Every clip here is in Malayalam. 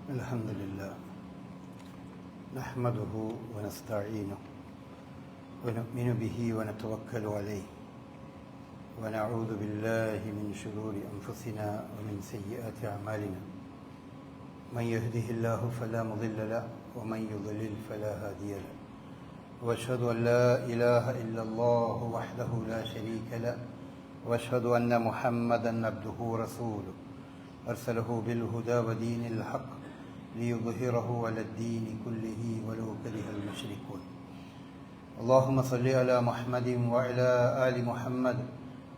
الحمد لله نحمده ونستعينه ونؤمن به ونتوكل عليه ونعوذ بالله من شرور أنفسنا ومن سيئات أعمالنا من يهده الله فلا مضل له ومن يضلل فلا هادي له وأشهد أن لا إله إلا الله وحده لا شريك له وأشهد أن محمدا عبده ورسوله أرسله بالهدى ودين الحق ليظهره على الدين كله ولو كره المشركون اللهم صل على محمد وعلى آل محمد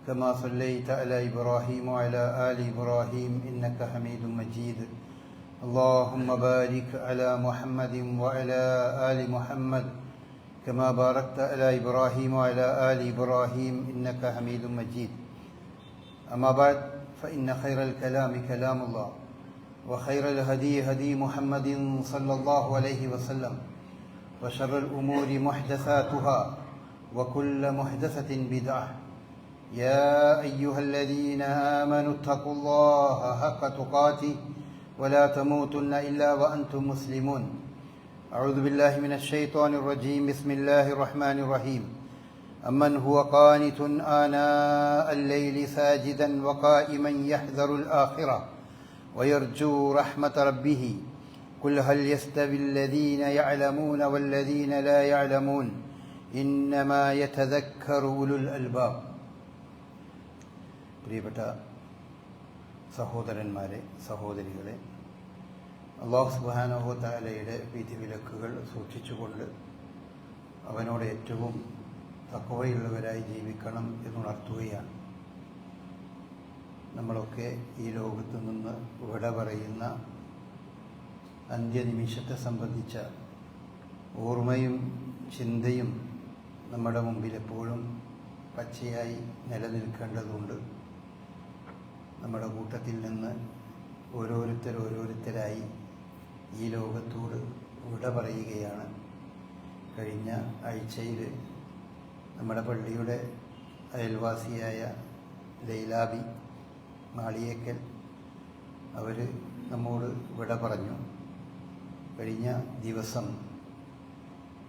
كما صليت على إبراهيم وعلى آل إبراهيم إنك حميد مجيد اللهم بارك على محمد وعلى آل محمد كما باركت على إبراهيم وعلى آل إبراهيم إنك حميد مجيد أما بعد فإن خير الكلام كلام الله وخير الهدي هدي محمد صلى الله عليه وسلم وشر الأمور محدثاتها وكل محدثة بدعة يا أيها الذين آمنوا اتقوا الله حق تقاته ولا تموتن إلا وأنتم مسلمون أعوذ بالله من الشيطان الرجيم بسم الله الرحمن الرحيم أمن هو قانت آناء الليل ساجدا وقائما يحذر الآخرة ويرجو رحمة ربه قل هل يستوي الذين يعلمون والذين لا يعلمون إنما يتذكر أولو الألباب പ്രിയപ്പെട്ട സഹോദരന്മാരെ സഹോദരികളെ, അല്ലാഹു സുബ്ഹാനഹു വ തആലയുടെ വിധിവിലക്കുകൾ സൂക്ഷിച്ചുകൊണ്ട് അവനോട് ഏറ്റവും തഖ്വയുള്ളവരായി ജീവിക്കണം എന്നുണർത്തുകയാണ്. നമ്മളൊക്കെ ഈ ലോകത്തു നിന്ന് വിട പറയുന്ന അന്ത്യനിമിഷത്തെ സംബന്ധിച്ച ഓർമ്മയും ചിന്തയും നമ്മുടെ മുമ്പിൽ എപ്പോഴും പച്ചയായി നിലനിൽക്കേണ്ടതുണ്ട്. നമ്മുടെ കൂട്ടത്തിൽ നിന്ന് ഓരോരുത്തരായി ഈ ലോകത്തോട് വിട പറയുകയാണ്. കഴിഞ്ഞ ആഴ്ചയിൽ നമ്മുടെ പള്ളിയുടെ അയൽവാസിയായ ലൈലാബി മാളിയേക്കൽ അവർ നമ്മോട് വിട പറഞ്ഞു. കഴിഞ്ഞ ദിവസം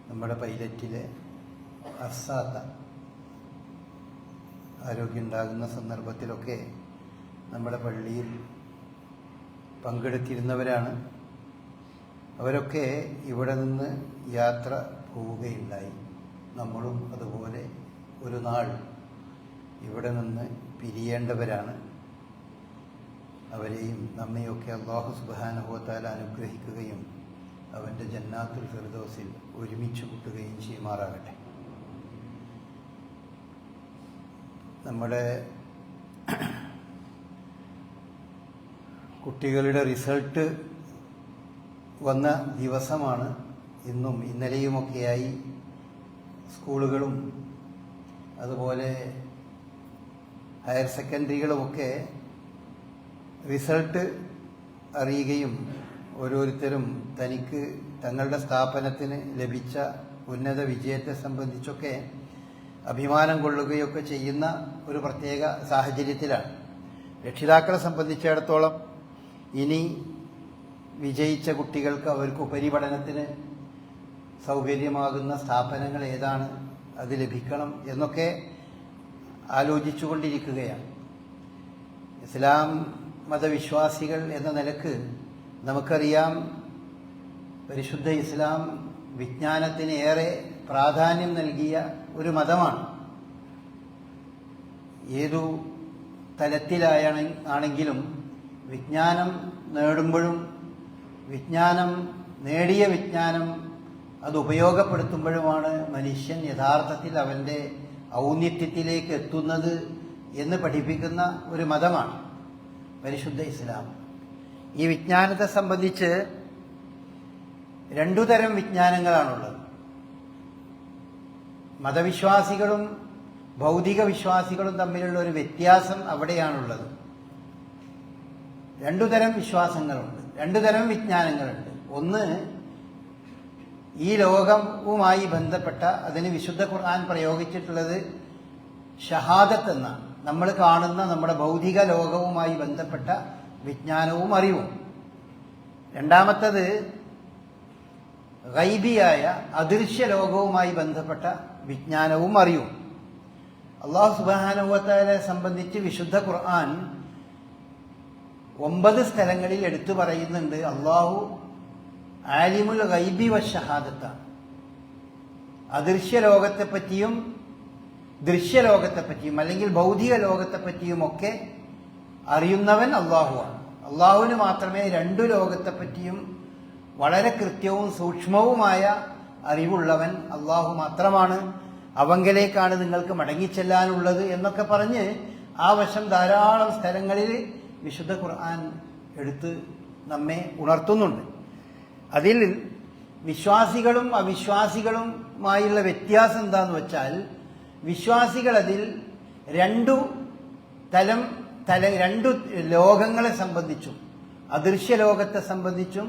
നമ്മുടെ പൈലറ്റിലെ അർസാത്ത ആരോഗ്യമുണ്ടാകുന്ന സന്ദർഭത്തിലൊക്കെ നമ്മുടെ പള്ളിയിൽ പങ്കെടുത്തിരുന്നവരാണ്. അവരൊക്കെ ഇവിടെ നിന്ന് യാത്ര പോവുകയുണ്ടായി. നമ്മളും അതുപോലെ ഒരു നാൾ ഇവിടെ നിന്ന് പിരിയേണ്ടവരാണ്. അവരെയും നമ്മയൊക്കെ അല്ലാഹു സുബ്ഹാനഹു വ തആല അനുഗ്രഹിക്കുകയും അവൻ്റെ ജന്നാത്തുൽ ഫിർദൗസിൽ ഒരുമിച്ച് കൂട്ടുകയും ചെയ്യുമാറാകട്ടെ. നമ്മുടെ കുട്ടികളുടെ റിസൾട്ട് വന്ന ദിവസമാണ് ഇന്നും ഇന്നലെയുമൊക്കെയായി. സ്കൂളുകളും അതുപോലെ ഹയർ സെക്കൻഡറികളുമൊക്കെ റിസൾട്ട് അറിയുകയും ഓരോരുത്തരും തനിക്ക് തങ്ങളുടെ സ്ഥാപനത്തിന് ലഭിച്ച ഉന്നത വിജയത്തെ സംബന്ധിച്ചൊക്കെ അഭിമാനം കൊള്ളുകയൊക്കെ ചെയ്യുന്ന ഒരു പ്രത്യേക സാഹചര്യത്തിലാണ്. രക്ഷിതാക്കളെ സംബന്ധിച്ചിടത്തോളം ഇനി വിജയിച്ച കുട്ടികൾക്ക് അവർക്ക് ഉപരിപഠനത്തിന് സൗകര്യമാകുന്ന സ്ഥാപനങ്ങൾ ഏതാണ്, അത് ലഭിക്കണം എന്നൊക്കെ ആലോചിച്ചുകൊണ്ടിരിക്കുകയാണ്. ഇസ്ലാം മതവിശ്വാസികൾ എന്ന നിലക്ക് നമുക്കറിയാം, പരിശുദ്ധ ഇസ്ലാം വിജ്ഞാനത്തിന് ഏറെ പ്രാധാന്യം നൽകിയ ഒരു മതമാണ്. ഏതു തലത്തിലാണെങ്കിലും വിജ്ഞാനം നേടുമ്പോഴും നേടിയ വിജ്ഞാനം അത് ഉപയോഗപ്പെടുത്തുമ്പോഴുമാണ് മനുഷ്യൻ യഥാർത്ഥത്തിൽ അവൻ്റെ ഔന്നത്യത്തിലേക്ക് എത്തുന്നത് എന്ന് പഠിപ്പിക്കുന്ന ഒരു മതമാണ് പരിശുദ്ധ ഇസ്ലാം. ഈ വിജ്ഞാനത്തെ സംബന്ധിച്ച് രണ്ടു തരം വിജ്ഞാനങ്ങളാണുള്ളത്. മതവിശ്വാസികളും ഭൗതിക വിശ്വാസികളും തമ്മിലുള്ള ഒരു വ്യത്യാസം അവിടെയാണുള്ളത്. രണ്ടു തരം വിശ്വാസങ്ങളുണ്ട്, രണ്ടു തരം വിജ്ഞാനങ്ങളുണ്ട്. ഒന്ന് ഈ ലോകവുമായി ബന്ധപ്പെട്ട, അതിന് വിശുദ്ധ ഖുർആൻ പ്രയോഗിച്ചിട്ടുള്ളത് ഷഹാദത്ത് എന്നാണ്. നമ്മൾ കാണുന്ന നമ്മുടെ ഭൗതിക ലോകവുമായി ബന്ധപ്പെട്ട വിജ്ഞാനവും അറിവും. രണ്ടാമത്തത് ഗൈബിയായ അദൃശ്യ ലോകവുമായി ബന്ധപ്പെട്ട വിജ്ഞാനവും അറിവും. അല്ലാഹു സുബ്ഹാനഹു വ തആലയെ സംബന്ധിച്ച് വിശുദ്ധ ഖുർആൻ 9 സ്ഥലങ്ങളിൽ എടുത്തു പറയുന്നുണ്ട്. അല്ലാഹു ആലിമുൽ ഗൈബി വശഹാദത്താണ്. അദൃശ്യ ലോകത്തെപ്പറ്റിയും ദൃശ്യലോകത്തെപ്പറ്റിയും അല്ലെങ്കിൽ ഭൗതിക ലോകത്തെപ്പറ്റിയുമൊക്കെ അറിയുന്നവൻ അള്ളാഹുവാണ്. അള്ളാഹുവിന് മാത്രമേ രണ്ടു ലോകത്തെപ്പറ്റിയും വളരെ കൃത്യവും സൂക്ഷ്മവുമായ അറിവുള്ളവൻ അള്ളാഹു മാത്രമാണ്. അവങ്കലേക്കാണ് നിങ്ങൾക്ക് മടങ്ങിച്ചെല്ലാനുള്ളത് എന്നൊക്കെ പറഞ്ഞ് ആ വശം ധാരാളം സ്ഥലങ്ങളിൽ വിശുദ്ധ ഖുർആൻ എടുത്ത് നമ്മെ ഉണർത്തുന്നുണ്ട്. അതിൽ വിശ്വാസികളും അവിശ്വാസികളുമായുള്ള വ്യത്യാസം എന്താന്ന് വെച്ചാൽ, വിശ്വാസികൾ അതിൽ രണ്ടു ലോകങ്ങളെ സംബന്ധിച്ചും അദൃശ്യ ലോകത്തെ സംബന്ധിച്ചും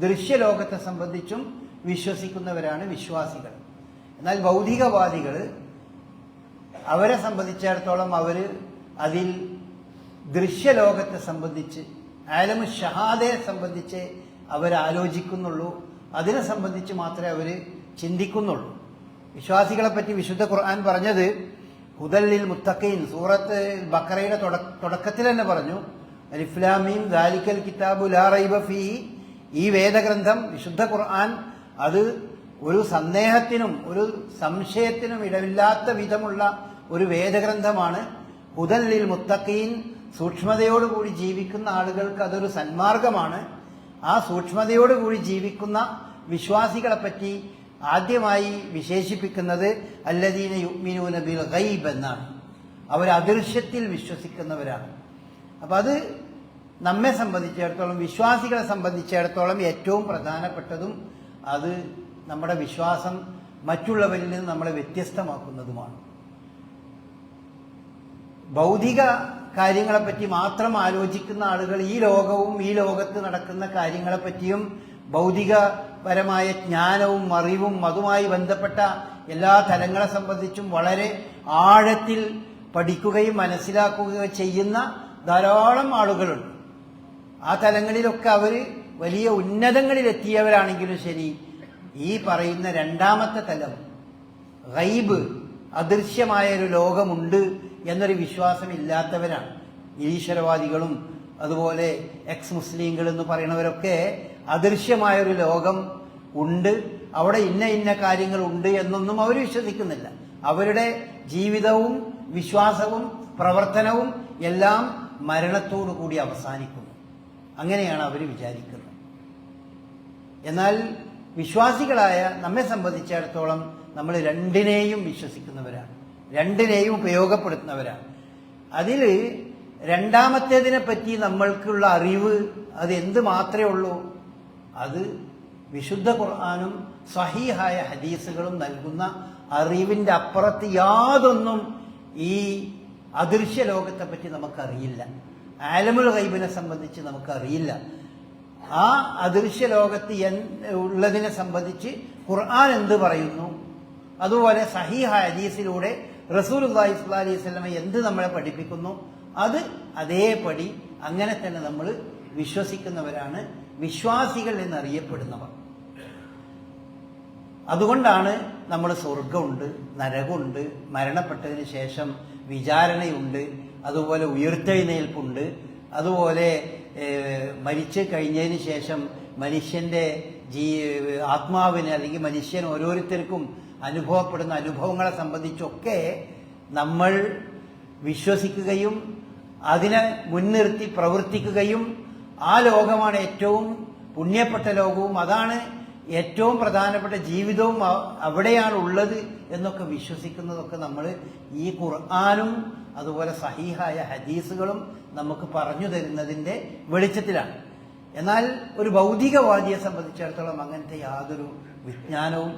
ദൃശ്യലോകത്തെ സംബന്ധിച്ചും വിശ്വസിക്കുന്നവരാണ് വിശ്വാസികൾ. എന്നാൽ ഭൗതികവാദികൾ, അവരെ സംബന്ധിച്ചിടത്തോളം അവർ അതിൽ ദൃശ്യലോകത്തെ സംബന്ധിച്ച് ആലമു ഷഹാദയെ സംബന്ധിച്ച് അവരാലോചിക്കുന്നുള്ളൂ, അതിനെ സംബന്ധിച്ച് മാത്രമേ അവർ ചിന്തിക്കുന്നുള്ളൂ. വിശ്വാസികളെ പറ്റി വിശുദ്ധ ഖുർആൻ പറഞ്ഞത് ഹുദല്ലിൽ മുത്തഖീൻ, സൂറത്ത് ബഖറയുടെ തുടക്കത്തിൽ തന്നെ പറഞ്ഞു, അലിഫ് ലാം മീം ദാലിക്കൽ കിതാബു ലാ റൈബ ഫീഹി. ഈ വേദഗ്രന്ഥം വിശുദ്ധ ഖുർആൻ അത് ഒരു സന്ദേഹത്തിനും ഒരു സംശയത്തിനും ഇടമില്ലാത്ത വിധമുള്ള ഒരു വേദഗ്രന്ഥമാണ്. ഹുദല്ലിൽ മുത്തഖീൻ, സൂക്ഷ്മതയോടുകൂടി ജീവിക്കുന്ന ആളുകൾക്ക് അതൊരു സന്മാർഗമാണ്. ആ സൂക്ഷ്മതയോടുകൂടി ജീവിക്കുന്ന വിശ്വാസികളെ പറ്റി ആദ്യമായി വിശേഷിപ്പിക്കുന്നത് അല്ലദീന യുഅ്മിനൂന ബിൽ ഗൈബ് എന്നാണ്. അവർ അദൃശ്യത്തിൽ വിശ്വസിക്കുന്നവരാണ്. അപ്പം അത് നമ്മെ സംബന്ധിച്ചിടത്തോളം, വിശ്വാസികളെ സംബന്ധിച്ചിടത്തോളം ഏറ്റവും പ്രധാനപ്പെട്ടതും അത് നമ്മുടെ വിശ്വാസം മറ്റുള്ളവരിൽ നിന്ന് നമ്മളെ വ്യത്യസ്തമാക്കുന്നതുമാണ്. ഭൗതിക കാര്യങ്ങളെപ്പറ്റി മാത്രം ആലോചിക്കുന്ന ആളുകൾ ഈ ലോകവും ഈ ലോകത്ത് നടക്കുന്ന കാര്യങ്ങളെപ്പറ്റിയും ഭൗതികപരമായ ജ്ഞാനവും അറിവും അതുമായി ബന്ധപ്പെട്ട എല്ലാ തലങ്ങളെ സംബന്ധിച്ചും വളരെ ആഴത്തിൽ പഠിക്കുകയും മനസ്സിലാക്കുകയും ചെയ്യുന്ന ധാരാളം ആളുകളുണ്ട്. ആ തലങ്ങളിലൊക്കെ അവർ വലിയ ഉന്നതങ്ങളിലെത്തിയവരാണെങ്കിലും ശരി, ഈ പറയുന്ന രണ്ടാമത്തെ തലം ഗൈബ്, അദൃശ്യമായ ഒരു ലോകമുണ്ട് എന്നൊരു വിശ്വാസം ഇല്ലാത്തവരാണ്. നിരീശ്വരവാദികളും അതുപോലെ എക്സ് മുസ്ലിങ്ങൾ എന്ന് പറയുന്നവരൊക്കെ അദൃശ്യമായൊരു ലോകം ഉണ്ട്, അവിടെ ഇന്ന കാര്യങ്ങൾ ഉണ്ട് എന്നൊന്നും അവർ വിശ്വസിക്കുന്നില്ല. അവരുടെ ജീവിതവും വിശ്വാസവും പ്രവർത്തനവും എല്ലാം മരണത്തോടു കൂടി അവസാനിക്കുന്നു. അങ്ങനെയാണ് അവർ വിചാരിക്കുന്നത്. എന്നാൽ വിശ്വാസികളായ നമ്മെ സംബന്ധിച്ചിടത്തോളം നമ്മൾ രണ്ടിനെയും വിശ്വസിക്കുന്നവരാണ്, രണ്ടിനെയും ഉപയോഗപ്പെടുത്തുന്നവരാണ്. അതിൽ രണ്ടാമത്തേതിനെ പറ്റി നമ്മൾക്കുള്ള അറിവ് അത് എന്ത് മാത്രമേ ഉള്ളൂ? അത് വിശുദ്ധ ഖുർആനും സ്വഹീഹായ ഹദീസുകളും നൽകുന്ന അറിവിന്റെ അപ്പുറത്ത് യാതൊന്നും ഈ അദൃശ്യ ലോകത്തെ പറ്റി നമുക്കറിയില്ല. ആലമുൽ ഗൈബിനെ സംബന്ധിച്ച് നമുക്കറിയില്ല. ആ അദൃശ്യ ലോകത്ത് ഉള്ളതിനെ സംബന്ധിച്ച് ഖുർആൻ എന്ത് പറയുന്നു, അതുപോലെ സ്വഹീഹായ ഹദീസിലൂടെ റസൂലുള്ളാഹി സ്വല്ലല്ലാഹി അലൈഹി വസല്ലം എന്ത് നമ്മളെ പഠിപ്പിക്കുന്നു, അത് അതേപടി അങ്ങനെ തന്നെ നമ്മൾ വിശ്വസിക്കുന്നവരാണ് വിശ്വാസികൾ എന്നറിയപ്പെടുന്നവർ. അതുകൊണ്ടാണ് നമ്മൾ സ്വർഗമുണ്ട്, നരകമുണ്ട്, മരണപ്പെട്ടതിന് ശേഷം വിചാരണയുണ്ട്, അതുപോലെ ഉയർത്തെഴുന്നേൽപ്പുണ്ട്, അതുപോലെ മരിച്ചു കഴിഞ്ഞതിന് ശേഷം മനുഷ്യന്റെ ആത്മാവിന് അല്ലെങ്കിൽ മനുഷ്യൻ ഓരോരുത്തർക്കും അനുഭവപ്പെടുന്ന അനുഭവങ്ങളെ സംബന്ധിച്ചൊക്കെ നമ്മൾ വിശ്വസിക്കുകയും അതിനെ മുൻനിർത്തി പ്രവർത്തിക്കുകയും ആ ലോകമാണ് ഏറ്റവും പുണ്യപ്പെട്ട ലോകവും അതാണ് ഏറ്റവും പ്രധാനപ്പെട്ട ജീവിതവും അവിടെയാണ് ഉള്ളത് എന്നൊക്കെ വിശ്വസിക്കുന്നതൊക്കെ നമ്മൾ ഈ ഖുർആനും അതുപോലെ സഹീഹായ ഹദീസുകളും നമുക്ക് പറഞ്ഞു തരുന്നതിന്റെ വെളിച്ചത്തിലാണ്. എന്നാൽ ഒരു ഭൗതികവാദിയെ സംബന്ധിച്ചിടത്തോളം അങ്ങനത്തെ യാതൊരു വിജ്ഞാനവും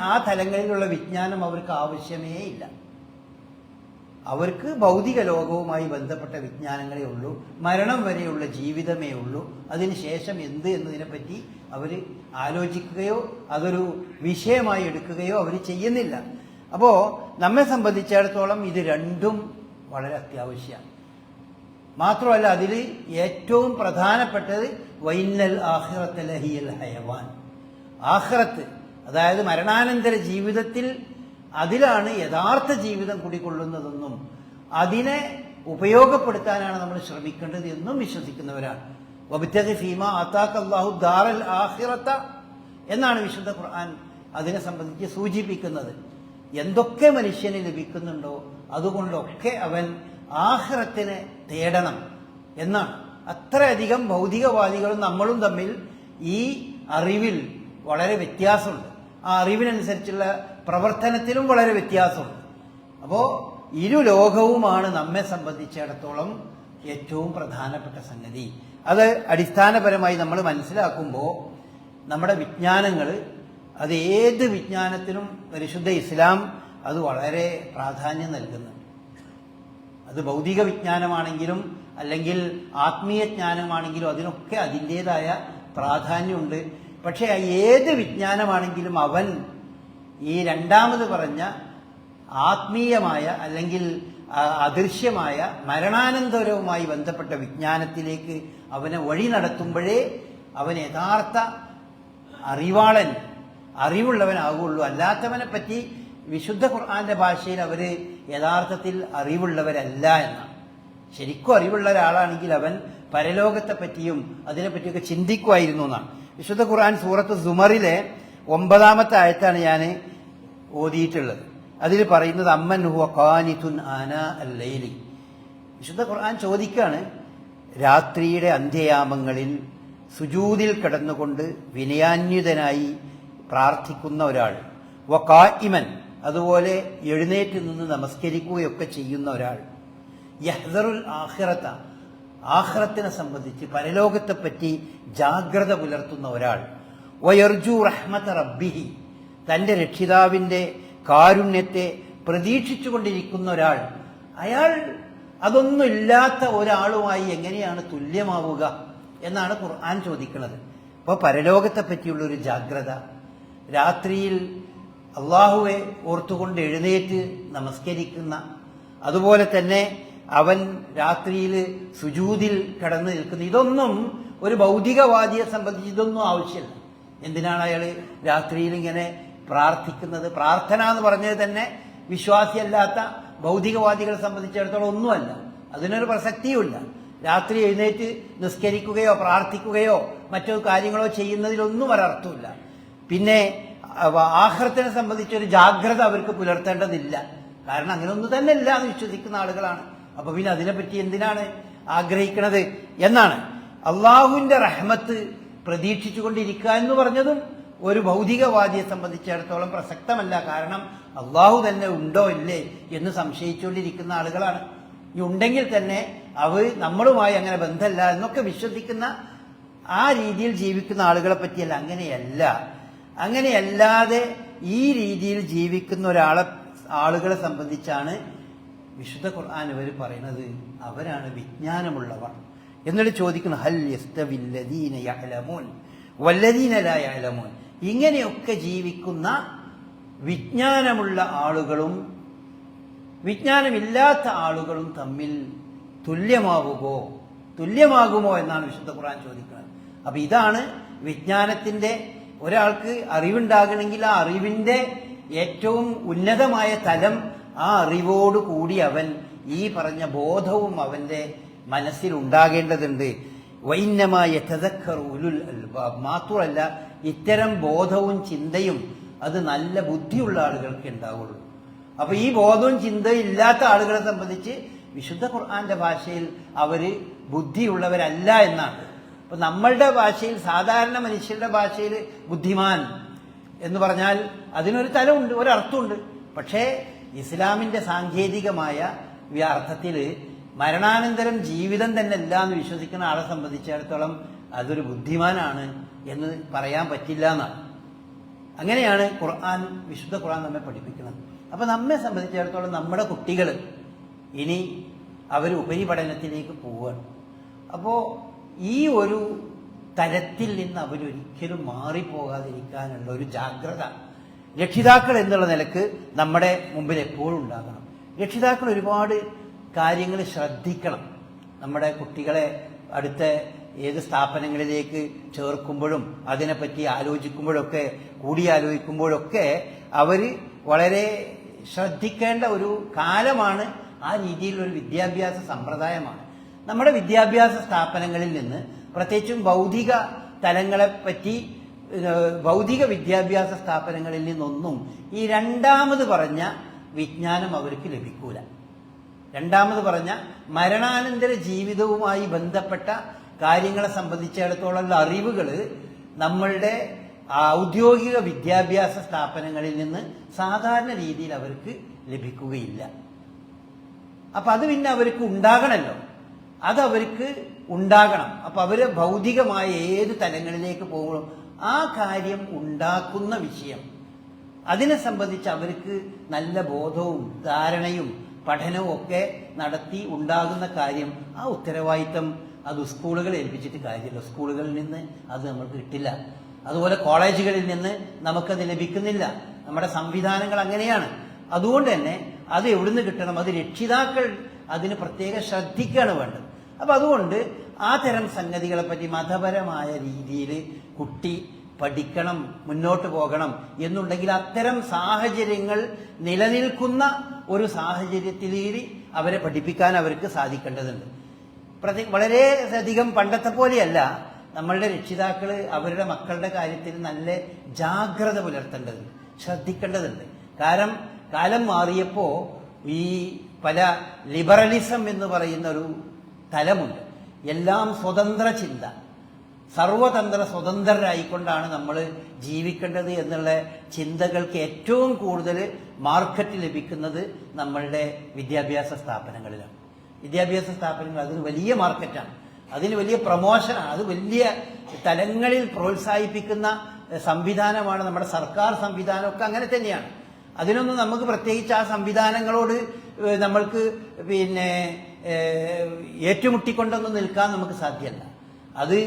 ആ തലങ്ങളിലുള്ള വിജ്ഞാനം അവർക്ക് ആവശ്യമേ ഇല്ല. അവർക്ക് ഭൗതിക ലോകവുമായി ബന്ധപ്പെട്ട വിജ്ഞാനങ്ങളേ ഉള്ളൂ, മരണം വരെയുള്ള ജീവിതമേ ഉള്ളൂ. അതിനുശേഷം എന്ത് എന്നതിനെപ്പറ്റി അവർ ആലോചിക്കുകയോ അതൊരു വിഷയമായി എടുക്കുകയോ അവർ ചെയ്യുന്നില്ല. അപ്പോൾ നമ്മെ സംബന്ധിച്ചിടത്തോളം ഇത് രണ്ടും വളരെ അത്യാവശ്യമാണ്. മാത്രമല്ല അതിൽ ഏറ്റവും പ്രധാനപ്പെട്ടത് വൈന്നൽ ആഖിറത ലഹിയൽ ഹയവാൻ, ആഖിറത്ത് അതായത് മരണാനന്തര ജീവിതത്തിൽ അതിലാണ് യഥാർത്ഥ ജീവിതം കുടികൊള്ളുന്നതെന്നും അതിനെ ഉപയോഗപ്പെടുത്താനാണ് നമ്മൾ ശ്രമിക്കേണ്ടത് എന്നും വിശ്വസിക്കുന്നവരാണ്. വബ്തഗി ഫീമാ ആതാക അല്ലാഹു ദാറൽ ആഖിറത എന്നാണ് വിശുദ്ധ ഖുർആൻ അതിനെ സംബന്ധിച്ച് സൂചിപ്പിക്കുന്നത്. എന്തൊക്കെ മനുഷ്യന് ലഭിക്കുന്നുണ്ടോ അതുകൊണ്ടൊക്കെ അവൻ ആഖിറത്തിനെ തേടണം എന്നാണ്. അത്രയധികം ഭൗതികവാദികളും നമ്മളും തമ്മിൽ ഈ അറിവിൽ വളരെ വ്യത്യാസമുണ്ട്. ആ അറിവിനനുസരിച്ചുള്ള പ്രവർത്തനത്തിലും വളരെ വ്യത്യാസമുണ്ട്. അപ്പോൾ ഇരു ലോകവുമാണ് നമ്മെ സംബന്ധിച്ചിടത്തോളം ഏറ്റവും പ്രധാനപ്പെട്ട സംഗതി. അത് അടിസ്ഥാനപരമായി നമ്മൾ മനസ്സിലാക്കുമ്പോൾ നമ്മുടെ വിജ്ഞാനങ്ങൾ, അത് ഏത് വിജ്ഞാനത്തിനും പരിശുദ്ധ ഇസ്ലാം അത് വളരെ പ്രാധാന്യം നൽകുന്നുണ്ട്. അത് ഭൗതിക വിജ്ഞാനമാണെങ്കിലും അല്ലെങ്കിൽ ആത്മീയ ജ്ഞാനമാണെങ്കിലും അതിനൊക്കെ അതിൻ്റെതായ പ്രാധാന്യമുണ്ട്. പക്ഷേ ഏത് വിജ്ഞാനമാണെങ്കിലും അവൻ ഈ രണ്ടാമത് പറഞ്ഞ ആത്മീയമായ അല്ലെങ്കിൽ അദൃശ്യമായ മരണാനന്തരവുമായി ബന്ധപ്പെട്ട വിജ്ഞാനത്തിലേക്ക് അവനെ വഴി നടത്തുമ്പോഴേ അവൻ യഥാർത്ഥ അറിവാളൻ, അറിവുള്ളവനാകുള്ളൂ. അല്ലാത്തവനെ പറ്റി വിശുദ്ധ ഖുർആന്റെ ഭാഷയിൽ അവർ യഥാർത്ഥത്തിൽ അറിവുള്ളവരല്ല എന്നാണ്. ശരിക്കും അറിവുള്ള ഒരാളാണെങ്കിൽ അവൻ പരലോകത്തെ പറ്റിയും അതിനെപ്പറ്റിയൊക്കെ ചിന്തിക്കുമായിരുന്നു എന്നാണ്. വിശുദ്ധ ഖുർആൻ സൂറത്ത് സുമറിലെ 9-ാമത്തെ ആയത്താണ് ഞാൻ ഓതിയിട്ടുള്ളത്. അതിൽ പറയുന്നത് അമ്മൻ ഹുവ ഖാനിതുൻ ആനാ അൽ-ലൈലി. വിശുദ്ധ ഖുർആൻ ചോദിക്കാണ്, രാത്രിയുടെ അന്ത്യയാമങ്ങളിൽ സുജൂദിൽ കിടന്നുകൊണ്ട് വിനയാന്വിതനായി പ്രാർത്ഥിക്കുന്ന ഒരാൾ, വ ഖായിമൻ അതുപോലെ എഴുന്നേറ്റ് നിന്ന് നമസ്കരിക്കുകയൊക്കെ ചെയ്യുന്ന ഒരാൾ, യഹ്ദറുൽ ആഖിറത ആഖിറത്തിനെ സംബന്ധിച്ച് പരലോകത്തെപ്പറ്റി ജാഗ്രത പുലർത്തുന്ന ഒരാൾ, വയർജു റഹ്മത റബ്ബിഹി തന്റെ രക്ഷിതാവിന്റെ കാരുണ്യത്തെ പ്രതീക്ഷിച്ചുകൊണ്ടിരിക്കുന്ന ഒരാൾ, അയാൾ അതൊന്നും ഇല്ലാത്ത ഒരാളുമായി എങ്ങനെയാണ് തുല്യമാവുക എന്നാണ് ഖുർആൻ ചോദിക്കുന്നത്. അപ്പോൾ പരലോകത്തെ പറ്റിയുള്ളൊരു ജാഗ്രത, രാത്രിയിൽ അള്ളാഹുവെ ഓർത്തുകൊണ്ട് എഴുന്നേറ്റ് നമസ്കരിക്കുന്ന, അതുപോലെ തന്നെ അവൻ രാത്രിയിൽ സുജൂദിൽ കിടന്ന് നിൽക്കുന്ന, ഇതൊന്നും ഒരു ഭൗതികവാദിയെ സംബന്ധിച്ച് ഇതൊന്നും ആവശ്യമില്ല. എന്തിനാണ് അയാൾ രാത്രിയിൽ ഇങ്ങനെ പ്രാർത്ഥിക്കുന്നത്? പ്രാർത്ഥന എന്ന് പറഞ്ഞത് തന്നെ വിശ്വാസിയല്ലാത്ത ഭൗതികവാദികളെ സംബന്ധിച്ചിടത്തോളം ഒന്നുമല്ല, അതിനൊരു പ്രസക്തിയുമില്ല. രാത്രി എഴുന്നേറ്റ് നിസ്കരിക്കുകയോ പ്രാർത്ഥിക്കുകയോ മറ്റു കാര്യങ്ങളോ ചെയ്യുന്നതിലൊന്നും ഒരർത്ഥമില്ല. പിന്നെ ആഖിറത്തിനെ സംബന്ധിച്ചൊരു ജാഗ്രത അവർക്ക് പുലർത്തേണ്ടതില്ല. കാരണം അങ്ങനെ ഒന്നും തന്നെ ഇല്ല എന്ന് വിശ്വസിക്കുന്ന ആളുകളാണ്. അപ്പൊ പിന്നെ അതിനെപ്പറ്റി എന്തിനാണ് ആഗ്രഹിക്കുന്നത് എന്നാണ്. അള്ളാഹുവിന്റെ റഹ്മത്ത് പ്രതീക്ഷിച്ചുകൊണ്ടിരിക്കുക എന്ന് പറഞ്ഞതും ഒരു ഭൗതികവാദിയെ സംബന്ധിച്ചിടത്തോളം പ്രസക്തമല്ല. കാരണം അള്ളാഹു തന്നെ ഉണ്ടോ ഇല്ലേ എന്ന് സംശയിച്ചുകൊണ്ടിരിക്കുന്ന ആളുകളാണ്. ഇനി ഉണ്ടെങ്കിൽ തന്നെ അവർ നമ്മളുമായി അങ്ങനെ ബന്ധമല്ല എന്നൊക്കെ വിശ്വസിക്കുന്ന ആ രീതിയിൽ ജീവിക്കുന്ന ആളുകളെ പറ്റിയല്ല. അങ്ങനെയല്ലാതെ ഈ രീതിയിൽ ജീവിക്കുന്ന ആളുകളെ സംബന്ധിച്ചാണ് വിശുദ്ധ ഖുർആൻ ഇവർ പറയുന്നത് അവരാണ് വിജ്ഞാനമുള്ളവർ. എന്നിട്ട് ചോദിക്കുന്നു, ഹൽ യസ്തവില്ലദീന യഅലമൂൻ വല്ലദീന ലാ യഅലമൂൻ. ഇങ്ങനെയൊക്കെ ജീവിക്കുന്ന വിജ്ഞാനമുള്ള ആളുകളും വിജ്ഞാനമില്ലാത്ത ആളുകളും തമ്മിൽ തുല്യമാകുമോ എന്നാണ് വിശുദ്ധ ഖുർആൻ ചോദിക്കുന്നത്. അപ്പൊ ഇതാണ് വിജ്ഞാനത്തിന്റെ, ഒരാൾക്ക് അറിവുണ്ടാകണമെങ്കിൽ ആ അറിവിന്റെ ഏറ്റവും ഉന്നതമായ തലം, ആ അറിവോട് കൂടി അവൻ ഈ പറഞ്ഞ ബോധവും അവന്റെ മനസ്സിൽ ഉണ്ടാകേണ്ടതുണ്ട്. വൈന്നമാ യതദക്കറു ഉലുൽ അൽബാബ്. മാത്രമല്ല ഇത്തരം ബോധവും ചിന്തയും അത് നല്ല ബുദ്ധിയുള്ള ആളുകൾക്ക് ഉണ്ടാവുള്ളൂ. അപ്പൊ ഈ ബോധവും ചിന്തയും ഇല്ലാത്ത ആളുകളെ സംബന്ധിച്ച് വിശുദ്ധ ഖുർആന്റെ ഭാഷയിൽ അവര് ബുദ്ധിയുള്ളവരല്ല എന്നാണ്. അപ്പൊ നമ്മളുടെ ഭാഷയിൽ, സാധാരണ മനുഷ്യരുടെ ഭാഷയിൽ ബുദ്ധിമാൻ എന്ന് പറഞ്ഞാൽ അതിനൊരു തലമുണ്ട്, ഒരർത്ഥമുണ്ട്. പക്ഷേ ഇസ്ലാമിന്റെ സാങ്കേതികമായ അർത്ഥത്തിൽ മരണാനന്തരം ജീവിതം തന്നെ അല്ല എന്ന് വിശ്വസിക്കുന്ന ആളെ സംബന്ധിച്ചിടത്തോളം അതൊരു ബുദ്ധിമാനാണ് എന്ന് പറയാൻ പറ്റില്ല എന്നാണ്. അങ്ങനെയാണ് വിശുദ്ധ ഖുർആൻ നമ്മെ പഠിപ്പിക്കുന്നത്. അപ്പൊ നമ്മെ സംബന്ധിച്ചിടത്തോളം നമ്മുടെ കുട്ടികൾ ഇനി അവർ ഉപരിപഠനത്തിലേക്ക് പോവുകയാണ്. അപ്പോൾ ഈ ഒരു തരത്തിൽ നിന്ന് അവരൊരിക്കലും മാറിപ്പോകാതിരിക്കാനുള്ള ഒരു ജാഗ്രത രക്ഷിതാക്കൾ എന്നുള്ള നിലക്ക് നമ്മുടെ മുമ്പിൽ എപ്പോഴും ഉണ്ടാകണം. രക്ഷിതാക്കൾ ഒരുപാട് കാര്യങ്ങൾ ശ്രദ്ധിക്കണം. നമ്മുടെ കുട്ടികളെ അടുത്ത ഏത് സ്ഥാപനങ്ങളിലേക്ക് ചേർക്കുമ്പോഴും അതിനെപ്പറ്റി ആലോചിക്കുമ്പോഴൊക്കെ കൂടിയാലോചിക്കുമ്പോഴൊക്കെ അവർ വളരെ ശ്രദ്ധിക്കേണ്ട ഒരു കാലമാണ്. ആ രീതിയിലൊരു വിദ്യാഭ്യാസ സമ്പ്രദായമാണ് നമ്മുടെ വിദ്യാഭ്യാസ സ്ഥാപനങ്ങളിൽ നിന്ന്. പ്രത്യേകിച്ചും ഭൗതിക തലങ്ങളെപ്പറ്റി ഭൗതിക വിദ്യാഭ്യാസ സ്ഥാപനങ്ങളിൽ നിന്നൊന്നും ഈ രണ്ടാമത് പറഞ്ഞ വിജ്ഞാനം അവർക്ക് ലഭിക്കൂല. രണ്ടാമത് പറഞ്ഞ മരണാനന്തര ജീവിതവുമായി ബന്ധപ്പെട്ട കാര്യങ്ങളെ സംബന്ധിച്ചിടത്തോളം അറിവുകൾ നമ്മളുടെ ഔദ്യോഗിക വിദ്യാഭ്യാസ സ്ഥാപനങ്ങളിൽ നിന്ന് സാധാരണ രീതിയിൽ അവർക്ക് ലഭിക്കുകയില്ല. അപ്പൊ അത് പിന്നെ അവർക്ക് ഉണ്ടാകണമല്ലോ, അതവർക്ക് ഉണ്ടാകണം. അപ്പൊ അവര് ഭൗതികമായ ഏത് തലങ്ങളിലേക്ക് പോകുമ്പോഴും ആ കാര്യം ഉണ്ടാക്കുന്ന വിഷയം, അതിനെ സംബന്ധിച്ച് അവർക്ക് നല്ല ബോധവും ധാരണയും പഠനവും ഒക്കെ നടത്തി ഉണ്ടാകുന്ന കാര്യം, ആ ഉത്തരവാദിത്തം അത് സ്കൂളുകളെ ഏൽപ്പിച്ചിട്ട് കാര്യമില്ല. സ്കൂളുകളിൽ നിന്ന് അത് നമുക്ക് കിട്ടില്ല. അതുപോലെ കോളേജുകളിൽ നിന്ന് നമുക്കത് ലഭിക്കുന്നില്ല. നമ്മുടെ സംവിധാനങ്ങൾ അങ്ങനെയാണ്. അതുകൊണ്ട് തന്നെ അത് എവിടുന്ന് കിട്ടണം? അത് രക്ഷിതാക്കൾ അതിന് പ്രത്യേകം ശ്രദ്ധിക്കുകയാണ് വേണ്ടത്. അപ്പൊ അതുകൊണ്ട് ആ തരം സംഗതികളെ പറ്റി മതപരമായ രീതിയിൽ കുട്ടി പഠിക്കണം, മുന്നോട്ട് പോകണം എന്നുണ്ടെങ്കിൽ അത്തരം സാഹചര്യങ്ങൾ നിലനിൽക്കുന്ന ഒരു സാഹചര്യത്തിൽ അവരെ പഠിപ്പിക്കാൻ അവർക്ക് സാധിക്കേണ്ടതുണ്ട്. വളരെയധികം പണ്ടത്തെ പോലെയല്ല നമ്മളുടെ രക്ഷിതാക്കൾ അവരുടെ മക്കളുടെ കാര്യത്തിൽ നല്ല ജാഗ്രത പുലർത്തേണ്ടതുണ്ട്, ശ്രദ്ധിക്കേണ്ടതുണ്ട്. കാരണം കാലം മാറിയപ്പോൾ ഈ പല ലിബറലിസം എന്ന് പറയുന്ന ഒരു തലമുണ്ട്. എല്ലാം സ്വതന്ത്ര ചിന്ത, സർവതന്ത്ര സ്വതന്ത്രരായിക്കൊണ്ടാണ് നമ്മൾ ജീവിക്കേണ്ടത് എന്നുള്ള ചിന്തകൾക്ക് ഏറ്റവും കൂടുതൽ മാർക്കറ്റ് ലഭിക്കുന്നത് നമ്മളുടെ വിദ്യാഭ്യാസ സ്ഥാപനങ്ങളിലാണ്. വിദ്യാഭ്യാസ സ്ഥാപനങ്ങൾ അതിന് വലിയ മാർക്കറ്റാണ്, അതിന് വലിയ പ്രമോഷനാണ്, അത് വലിയ തലങ്ങളിൽ പ്രോത്സാഹിപ്പിക്കുന്ന സംവിധാനമാണ്. നമ്മുടെ സർക്കാർ സംവിധാനമൊക്കെ അങ്ങനെ തന്നെയാണ്. അതിനൊന്നും നമുക്ക് പ്രത്യേകിച്ച് ആ സംവിധാനങ്ങളോട് നമ്മൾക്ക് ഏറ്റുമുട്ടിക്കൊണ്ടൊന്നും നിൽക്കാൻ നമുക്ക് സാധ്യമല്ല. അത്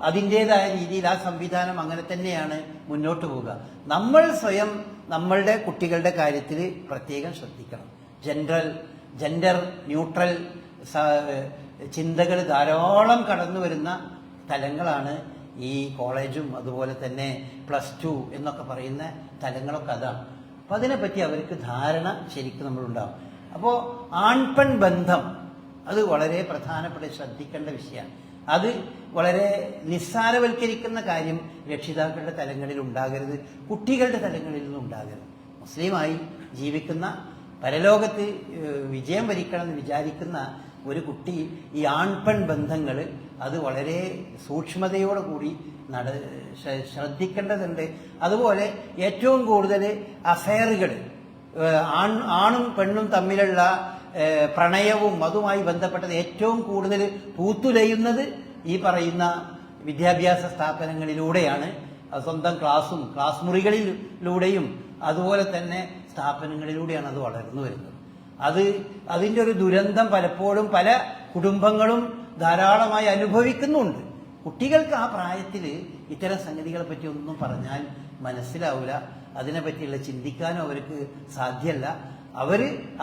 അതിൻ്റെതായ രീതിയിൽ ആ സംവിധാനം അങ്ങനെ തന്നെയാണ് മുന്നോട്ട് പോവുക. നമ്മൾ സ്വയം നമ്മളുടെ കുട്ടികളുടെ കാര്യത്തിൽ പ്രത്യേകം ശ്രദ്ധിക്കണം. ജെൻഡർ ന്യൂട്രൽ ചിന്തകൾ ധാരാളം കടന്നു വരുന്ന തലങ്ങളാണ് ഈ കോളേജും അതുപോലെ തന്നെ +2 എന്നൊക്കെ പറയുന്ന തലങ്ങളൊക്കെ അതാണ്. അപ്പം അതിനെപ്പറ്റി അവർക്ക് ധാരണ ശരിക്കും നമ്മളുണ്ടാവും. അപ്പോൾ ആൺപെൺ ബന്ധം അത് വളരെ പ്രധാനപ്പെട്ട ശ്രദ്ധിക്കേണ്ട വിഷയമാണ്. അത് വളരെ നിസ്സാരവൽക്കരിക്കുന്ന കാര്യം രക്ഷിതാക്കളുടെ തലങ്ങളിൽ ഉണ്ടാകരുത്, കുട്ടികളുടെ തലങ്ങളിൽ നിന്നും ഉണ്ടാകരുത്. മുസ്ലിമായി ജീവിക്കുന്ന പരലോകത്ത് വിജയം വരിക്കണമെന്ന് വിചാരിക്കുന്ന ഒരു കുട്ടി ഈ ആൺപെൺ ബന്ധങ്ങൾ അത് വളരെ സൂക്ഷ്മതയോടെ കൂടി ശ്രദ്ധിക്കേണ്ടതുണ്ട്. അതുപോലെ ഏറ്റവും കൂടുതൽ അഫെയറുകൾ, ആണും പെണ്ണും തമ്മിലുള്ള പ്രണയവും അതുമായി ബന്ധപ്പെട്ടത് ഏറ്റവും കൂടുതൽ പൂത്തുലയുന്നത് ഈ പറയുന്ന വിദ്യാഭ്യാസ സ്ഥാപനങ്ങളിലൂടെയാണ്. സ്വന്തം ക്ലാസ് മുറികളിലൂടെയും അതുപോലെ തന്നെ സ്ഥാപനങ്ങളിലൂടെയാണ് അത് വളർന്നു വരുന്നത്. അതിൻ്റെ ഒരു ദുരന്തം പലപ്പോഴും പല കുടുംബങ്ങളും ധാരാളമായി അനുഭവിക്കുന്നുണ്ട്. കുട്ടികൾക്ക് ആ പ്രായത്തിൽ ഇത്തരം സംഗതികളെ പറ്റി ഒന്നും പറഞ്ഞാൽ മനസ്സിലാവില്ല, അതിനെപ്പറ്റിയുള്ള ചിന്തിക്കാനും അവർക്ക് സാധ്യമല്ല.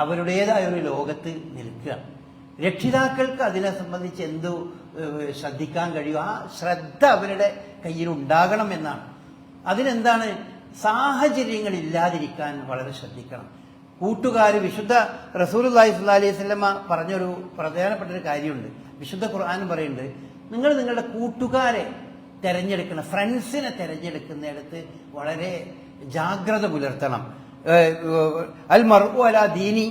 അവരുടേതായ ഒരു ലോകത്ത് നിൽക്കുകയാണ്. രക്ഷിതാക്കൾക്ക് അതിനെ സംബന്ധിച്ച് എന്തു ശ്രദ്ധിക്കാൻ കഴിയും? ആ ശ്രദ്ധ അവരുടെ കയ്യിൽ ഉണ്ടാകണം എന്നാണ്. അതിനെന്താണ്? സാഹചര്യങ്ങൾ ഇല്ലാതിരിക്കാൻ വളരെ ശ്രദ്ധിക്കണം. കൂട്ടുകാർ, വിശുദ്ധ റസൂലുള്ളാഹി സ്വല്ലല്ലാഹി അലൈഹി വസല്ലമ പറഞ്ഞൊരു പ്രധാനപ്പെട്ട ഒരു കാര്യമുണ്ട്. വിശുദ്ധ ഖുർആനും പറയുന്നുണ്ട്, നിങ്ങൾ നിങ്ങളുടെ കൂട്ടുകാരെ തിരഞ്ഞെടുക്കണം, ഫ്രണ്ട്സിനെ തിരഞ്ഞെടുക്കുന്നിടത്ത് വളരെ ജാഗ്രത പുലർത്തണം. അൽ മർഉ അലാ ദീനി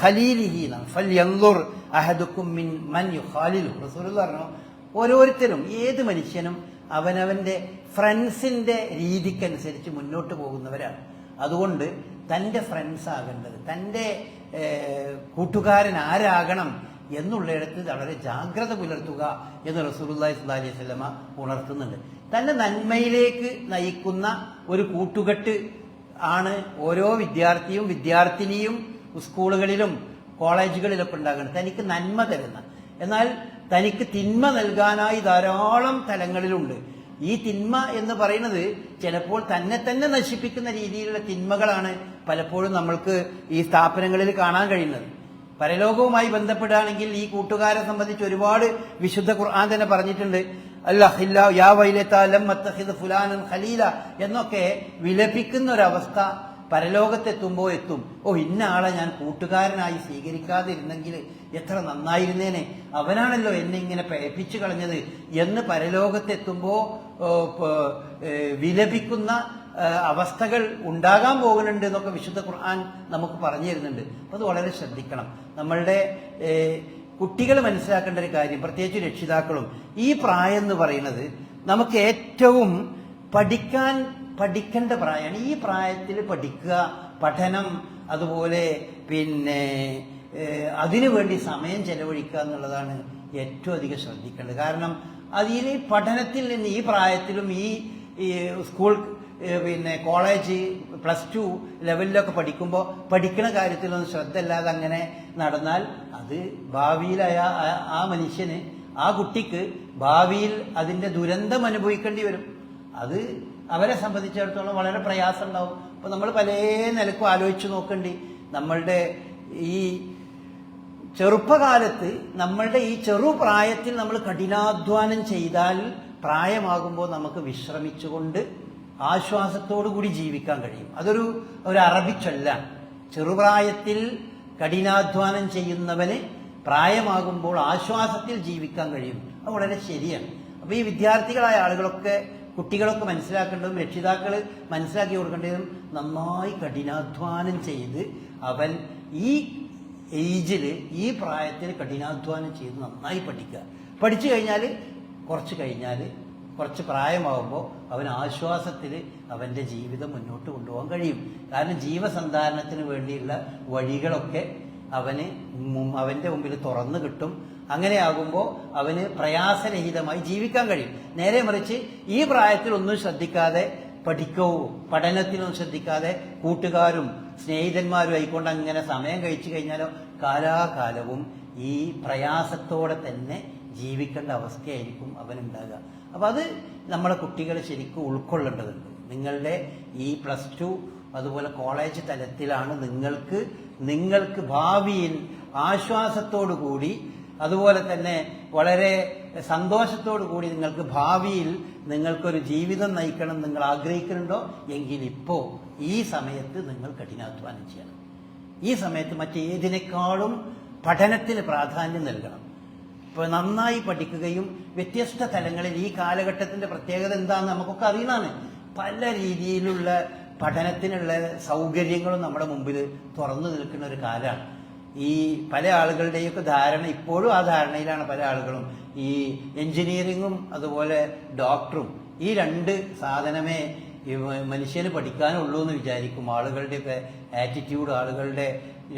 ഖലീലിഹി ഫൽയൻദുർ അഹദുക്കും മിൻ മൻ യുഖാലിലു. റസൂലുള്ളാഹി പറഞ്ഞു, ഓരോരുത്തരും ഏത് മനുഷ്യനും അവനവന്റെ ഫ്രണ്ട്സിന്റെ രീതിക്കനുസരിച്ച് മുന്നോട്ട് പോകുന്നവരാണ്. അതുകൊണ്ട് തൻ്റെ ഫ്രണ്ട്സ് ആകേണ്ടത്, തൻ്റെ കൂട്ടുകാരൻ ആരാകണം എന്നുള്ളിടത്ത് വളരെ ജാഗ്രത പുലർത്തുക എന്ന് റസൂലുള്ളാഹി സ്വല്ലല്ലാഹി അലൈഹി വസല്ലമ ഉണർത്തുന്നുണ്ട്. തന്നെ നന്മയിലേക്ക് നയിക്കുന്ന ഒരു കൂട്ടുകെട്ട് ആണ് ഓരോ വിദ്യാർത്ഥിനിയും സ്കൂളുകളിലും കോളേജുകളിലൊക്കെ ഉണ്ടാകുന്നത്. തനിക്ക് നന്മ തരുന്ന, എന്നാൽ തനിക്ക് തിന്മ നൽകാനായി ധാരാളം തലങ്ങളിലുണ്ട്. ഈ തിന്മ എന്ന് പറയുന്നത് ചിലപ്പോൾ തന്നെ നശിപ്പിക്കുന്ന രീതിയിലുള്ള തിന്മകളാണ് പലപ്പോഴും നമ്മൾക്ക് ഈ സ്ഥാപനങ്ങളിൽ കാണാൻ കഴിയുന്നത്. പരലോകവുമായി ബന്ധപ്പെടുകയാണെങ്കിൽ ഈ കൂട്ടുകാരെ സംബന്ധിച്ച് ഒരുപാട് വിശുദ്ധ ഖുർആൻ തന്നെ പറഞ്ഞിട്ടുണ്ട്. അല്ലാ യാ വൈലതാ ലം അത്തഖിദ് ഫുലാനൻ ഖലീല എന്നൊക്കെ വിലപിക്കുന്ന ഒരവസ്ഥ പരലോകത്തെത്തുമ്പോൾ എത്തും. ഇന്ന ആളെ ഞാൻ കൂട്ടുകാരനായി സ്വീകരിക്കാതിരുന്നെങ്കിൽ എത്ര നന്നായിരുന്നേനെ, അവനാണല്ലോ എന്നെ ഇങ്ങനെ പേപ്പിച്ചു കളഞ്ഞത് എന്ന് പരലോകത്തെത്തുമ്പോൾ വിലപിക്കുന്ന അവസ്ഥകൾ ഉണ്ടാകാൻ പോകുന്നുണ്ട് എന്നൊക്കെ വിശുദ്ധ ഖുർആൻ നമുക്ക് പറഞ്ഞു തരുന്നുണ്ട്. അപ്പോൾ അത് വളരെ ശ്രദ്ധിക്കണം. നമ്മളുടെ കുട്ടികൾ മനസ്സിലാക്കേണ്ട ഒരു കാര്യം, പ്രത്യേകിച്ച് രക്ഷിതാക്കളും, ഈ പ്രായം എന്ന് പറയുന്നത് നമുക്ക് ഏറ്റവും പഠിക്കേണ്ട പ്രായമാണ്. ഈ പ്രായത്തിൽ പഠിക്കുക, പഠനം, അതുപോലെ അതിനുവേണ്ടി സമയം ചെലവഴിക്കുക എന്നുള്ളതാണ് ഏറ്റവും അധികം ശ്രദ്ധിക്കേണ്ടത്. കാരണം അതിൽ പഠനത്തിൽ നിന്ന് ഈ പ്രായത്തിലും ഈ സ്കൂൾ കോളേജ് +2 ലെവലിലൊക്കെ പഠിക്കുമ്പോൾ പഠിക്കുന്ന കാര്യത്തിലൊന്നും ശ്രദ്ധ ഇല്ലാതെ അങ്ങനെ നടന്നാൽ അത് ഭാവിയിൽ ആ മനുഷ്യന്, ആ കുട്ടിക്ക് ഭാവിയിൽ അതിന്റെ ദുരന്തം അനുഭവിക്കേണ്ടി വരും. അത് അവരെ സംബന്ധിച്ചിടത്തോളം വളരെ പ്രയാസം ഉണ്ടാവും. അപ്പൊ നമ്മൾ പല നിലക്കും ആലോചിച്ച് നോക്കേണ്ടി. നമ്മളുടെ ഈ ചെറുപ്പകാലത്ത്, നമ്മളുടെ ഈ ചെറുപ്രായത്തിൽ നമ്മൾ കഠിനാധ്വാനം ചെയ്താൽ പ്രായമാകുമ്പോൾ നമുക്ക് വിശ്രമിച്ചുകൊണ്ട് ആശ്വാസത്തോടു കൂടി ജീവിക്കാൻ കഴിയും. അതൊരു അറബി ചൊല്ലാണ്. ചെറുപ്രായത്തിൽ കഠിനാധ്വാനം ചെയ്യുന്നവന് പ്രായമാകുമ്പോൾ ആശ്വാസത്തിൽ ജീവിക്കാൻ കഴിയും. അത് വളരെ ശരിയാണ്. അപ്പൊ ഈ വിദ്യാർത്ഥികളായ ആളുകളൊക്കെ, കുട്ടികളൊക്കെ മനസ്സിലാക്കേണ്ടതും രക്ഷിതാക്കൾ മനസ്സിലാക്കി കൊടുക്കേണ്ടതും, നന്നായി കഠിനാധ്വാനം ചെയ്ത് അവൻ ഈ ഏജിൽ, ഈ പ്രായത്തിൽ കഠിനാധ്വാനം ചെയ്ത് നന്നായി പഠിച്ചു കഴിഞ്ഞാൽ കുറച്ച് പ്രായമാകുമ്പോൾ അവൻ ആശ്വാസത്തിൽ അവൻ്റെ ജീവിതം മുന്നോട്ട് കൊണ്ടുപോകാൻ കഴിയും. കാരണം ജീവസന്ധാരണത്തിന് വേണ്ടിയുള്ള വഴികളൊക്കെ അവൻ്റെ മുമ്പിൽ തുറന്നു കിട്ടും. അങ്ങനെയാകുമ്പോൾ അവന് പ്രയാസരഹിതമായി ജീവിക്കാൻ കഴിയും. നേരെ മറിച്ച് ഈ പ്രായത്തിൽ ഒന്നും ശ്രദ്ധിക്കാതെ, പഠനത്തിനൊന്നും ശ്രദ്ധിക്കാതെ കൂട്ടുകാരും സ്നേഹിതന്മാരും ആയിക്കൊണ്ട് അങ്ങനെ സമയം കഴിച്ചു കഴിഞ്ഞാലോ കാലാകാലവും ഈ പ്രയാസത്തോടെ തന്നെ ജീവിക്കേണ്ട അവസ്ഥയായിരിക്കും അവനുണ്ടാകുക. അപ്പം അത് നമ്മളെ കുട്ടികൾ ശരിക്കും ഉൾക്കൊള്ളേണ്ടതുണ്ട്. നിങ്ങളുടെ ഈ +2 അതുപോലെ കോളേജ് തലത്തിലാണ് നിങ്ങൾക്ക് ഭാവിയിൽ ആശ്വാസത്തോടു കൂടി, അതുപോലെ തന്നെ വളരെ സന്തോഷത്തോടു കൂടി നിങ്ങൾക്ക് ഭാവിയിൽ നിങ്ങൾക്കൊരു ജീവിതം നയിക്കണം നിങ്ങൾ ആഗ്രഹിക്കുന്നുണ്ടോ എങ്കിൽ ഇപ്പോൾ ഈ സമയത്ത് നിങ്ങൾ കഠിനാധ്വാനം ചെയ്യണം. ഈ സമയത്ത് മറ്റേതിനേക്കാളും പഠനത്തിന് പ്രാധാന്യം നൽകണം. ഇപ്പോൾ നന്നായി പഠിക്കുകയും വ്യത്യസ്ത തലങ്ങളിൽ, ഈ കാലഘട്ടത്തിന്റെ പ്രത്യേകത എന്താണെന്ന് നമുക്കൊക്കെ അറിയുന്നതാണ്. പല രീതിയിലുള്ള പഠനത്തിനുള്ള സൗകര്യങ്ങളും നമ്മുടെ മുമ്പിൽ തുറന്നു നിൽക്കുന്ന ഒരു കാലമാണ്. ഈ പല ആളുകളുടെയൊക്കെ ധാരണ, ഇപ്പോഴും ആ ധാരണയിലാണ് പല ആളുകളും. ഈ എഞ്ചിനീയറിങ്ങും അതുപോലെ ഡോക്ടറും, ഈ 2 സാധനമേ മനുഷ്യന് പഠിക്കാനുള്ളൂ എന്ന് വിചാരിക്കും. ആളുകളുടെയൊക്കെ ആറ്റിറ്റ്യൂഡ്, ആളുകളുടെ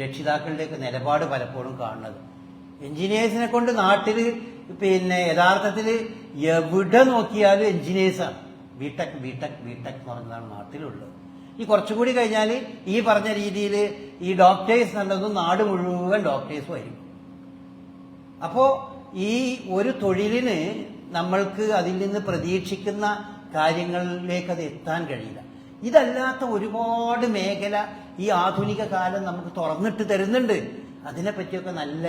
രക്ഷിതാക്കളുടെയൊക്കെ നിലപാട് പലപ്പോഴും കാണുന്നത്. എഞ്ചിനീയേഴ്സിനെ കൊണ്ട് നാട്ടിൽ യഥാർത്ഥത്തിൽ എവിടെ നോക്കിയാലും എഞ്ചിനീയേഴ്സാണ്. ബിടെക് എന്ന് പറഞ്ഞതാണ് നാട്ടിലുള്ളത്. ഈ കുറച്ചുകൂടി കഴിഞ്ഞാൽ ഈ പറഞ്ഞ രീതിയിൽ ഈ ഡോക്ടേഴ്സ് നല്ലതും നാട് മുഴുവൻ ഡോക്ടേഴ്സും ആയിരിക്കും. അപ്പോ ഈ ഒരു തൊഴിലിന് നമ്മൾക്ക് അതിൽ നിന്ന് പ്രതീക്ഷിക്കുന്ന കാര്യങ്ങളിലേക്ക് അത് എത്താൻ കഴിയില്ല. ഇതല്ലാത്ത ഒരുപാട് മേഖല ഈ ആധുനിക കാലം നമുക്ക് തുറന്നിട്ട് തരുന്നുണ്ട്. അതിനെപ്പറ്റിയൊക്കെ നല്ല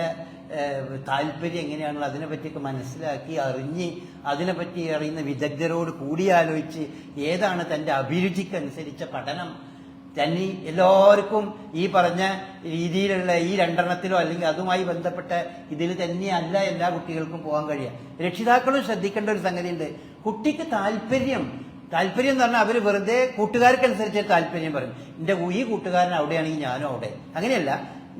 താല്പര്യം എങ്ങനെയാണല്ലോ അതിനെപ്പറ്റിയൊക്കെ മനസ്സിലാക്കി അറിഞ്ഞ് അതിനെപ്പറ്റി അറിയുന്ന വിദഗ്ധരോട് കൂടിയാലോചിച്ച് ഏതാണ് തൻ്റെ അഭിരുചിക്കനുസരിച്ച പഠനം തന്നെ എല്ലാവർക്കും ഈ പറഞ്ഞ രീതിയിലുള്ള ഈ 2 അല്ലെങ്കിൽ അതുമായി ബന്ധപ്പെട്ട ഇതിൽ തന്നെയല്ല എല്ലാ കുട്ടികൾക്കും പോകാൻ കഴിയുക. രക്ഷിതാക്കളും ശ്രദ്ധിക്കേണ്ട ഒരു സംഗതിയുണ്ട്. കുട്ടിക്ക് താല്പര്യം എന്ന് പറഞ്ഞാൽ അവർ വെറുതെ കൂട്ടുകാർക്കനുസരിച്ച് താല്പര്യം പറയും. ഈ കൂട്ടുകാരൻ അവിടെയാണെങ്കിൽ ഞാനും അവിടെ. അങ്ങനെയല്ല.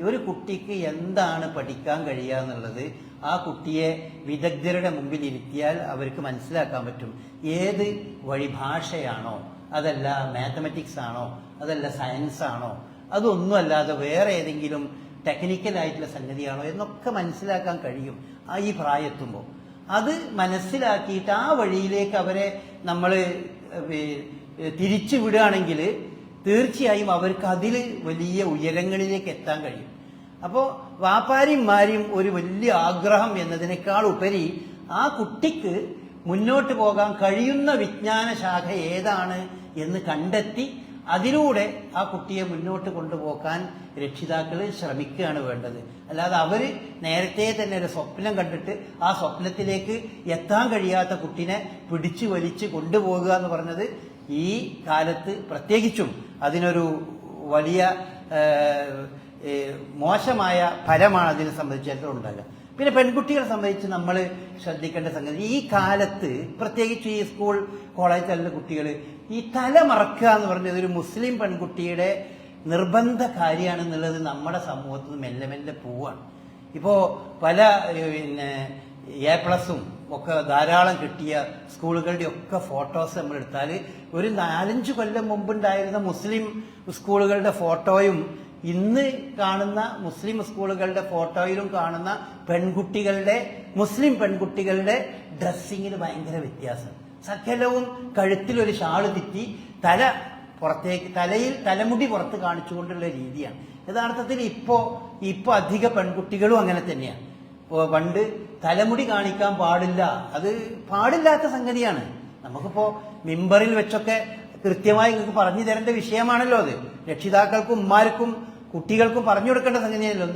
ഒരു കുട്ടിക്ക് എന്താണ് പഠിക്കാൻ കഴിയുക എന്നുള്ളത് ആ കുട്ടിയെ വിദഗ്ധരുടെ മുമ്പിൽ ഇരുത്തിയാൽ അവർക്ക് മനസ്സിലാക്കാൻ പറ്റും. ഏത് വഴി, ഭാഷയാണോ, അതല്ല മാത്തമാറ്റിക്സ് ആണോ, അതല്ല സയൻസ് ആണോ, അതൊന്നുമല്ലാതെ വേറെ ഏതെങ്കിലും ടെക്നിക്കലായിട്ടുള്ള സംഗതിയാണോ എന്നൊക്കെ മനസ്സിലാക്കാൻ കഴിയും ഈ പ്രായത്തുമ്പോൾ. അത് മനസ്സിലാക്കിയിട്ട് ആ വഴിയിലേക്ക് അവരെ നമ്മൾ തിരിച്ചു വിടുകയാണെങ്കിൽ തീർച്ചയായും അവർക്ക് അതിൽ വലിയ ഉയരങ്ങളിലേക്ക് എത്താൻ കഴിയും. അപ്പോൾ വാപ്പാരിമാരും ഒരു വലിയ ആഗ്രഹം എന്നതിനേക്കാൾ ഉപരി ആ കുട്ടിക്ക് മുന്നോട്ട് പോകാൻ കഴിയുന്ന വിജ്ഞാന ശാഖ ഏതാണ് എന്ന് കണ്ടെത്തി അതിലൂടെ ആ കുട്ടിയെ മുന്നോട്ട് കൊണ്ടുപോകാൻ രക്ഷിതാക്കൾ ശ്രമിക്കുകയാണ് വേണ്ടത്. അല്ലാതെ അവർ നേരത്തെ തന്നെ ഒരു സ്വപ്നം കണ്ടിട്ട് ആ സ്വപ്നത്തിലേക്ക് എത്താൻ കഴിയാത്ത കുട്ടിനെ പിടിച്ചു വലിച്ച് കൊണ്ടുപോകുക എന്ന് പറഞ്ഞത് ഈ കാലത്ത് പ്രത്യേകിച്ചും അതിനൊരു വലിയ മോശമായ ഫലമാണ് അതിനെ സംബന്ധിച്ചിടത്തോളം ഉണ്ടാകുക. പിന്നെ പെൺകുട്ടികളെ സംബന്ധിച്ച് നമ്മൾ ശ്രദ്ധിക്കേണ്ട സംഗതി, ഈ കാലത്ത് പ്രത്യേകിച്ച് ഈ സ്കൂൾ കോളേജ് തലത്തിലെ കുട്ടികൾ ഈ തല മറക്കുക എന്ന് പറഞ്ഞത് ഒരു മുസ്ലിം പെൺകുട്ടിയുടെ നിർബന്ധ കാര്യമാണെന്നുള്ളത് നമ്മുടെ സമൂഹത്തിൽ നിന്ന് മെല്ലെ മെല്ലെ പോവാണ്. ഇപ്പോൾ പല A+ ഒക്കെ ധാരാളം കിട്ടിയ സ്കൂളുകളുടെ ഒക്കെ ഫോട്ടോസ് നമ്മൾ എടുത്താൽ ഒരു 4-5 കൊല്ലം മുമ്പുണ്ടായിരുന്ന മുസ്ലിം സ്കൂളുകളുടെ ഫോട്ടോയും ഇന്ന് കാണുന്ന മുസ്ലിം സ്കൂളുകളുടെ ഫോട്ടോയിലും കാണുന്ന മുസ്ലിം പെൺകുട്ടികളുടെ ഡ്രസ്സിങ്ങിന് ഭയങ്കര വ്യത്യാസം. സകലവും കഴുത്തിലൊരു ഷാള് തെറ്റി തലമുടി പുറത്ത് കാണിച്ചുകൊണ്ടുള്ള രീതിയാണ്. യഥാർത്ഥത്തിൽ ഇപ്പോ അധിക പെൺകുട്ടികളും അങ്ങനെ തന്നെയാണ്. പണ്ട് തലമുടി കാണിക്കാൻ പാടില്ല, അത് പാടില്ലാത്ത സംഗതിയാണ്. നമുക്കിപ്പോ മിമ്പറിൽ വെച്ചൊക്കെ കൃത്യമായി നിങ്ങൾക്ക് പറഞ്ഞു തരേണ്ട വിഷയമാണല്ലോ അത്. രക്ഷിതാക്കൾക്കും ഉമ്മാർക്കും കുട്ടികൾക്കും പറഞ്ഞു കൊടുക്കേണ്ട സംഗതിയാണല്ലോ.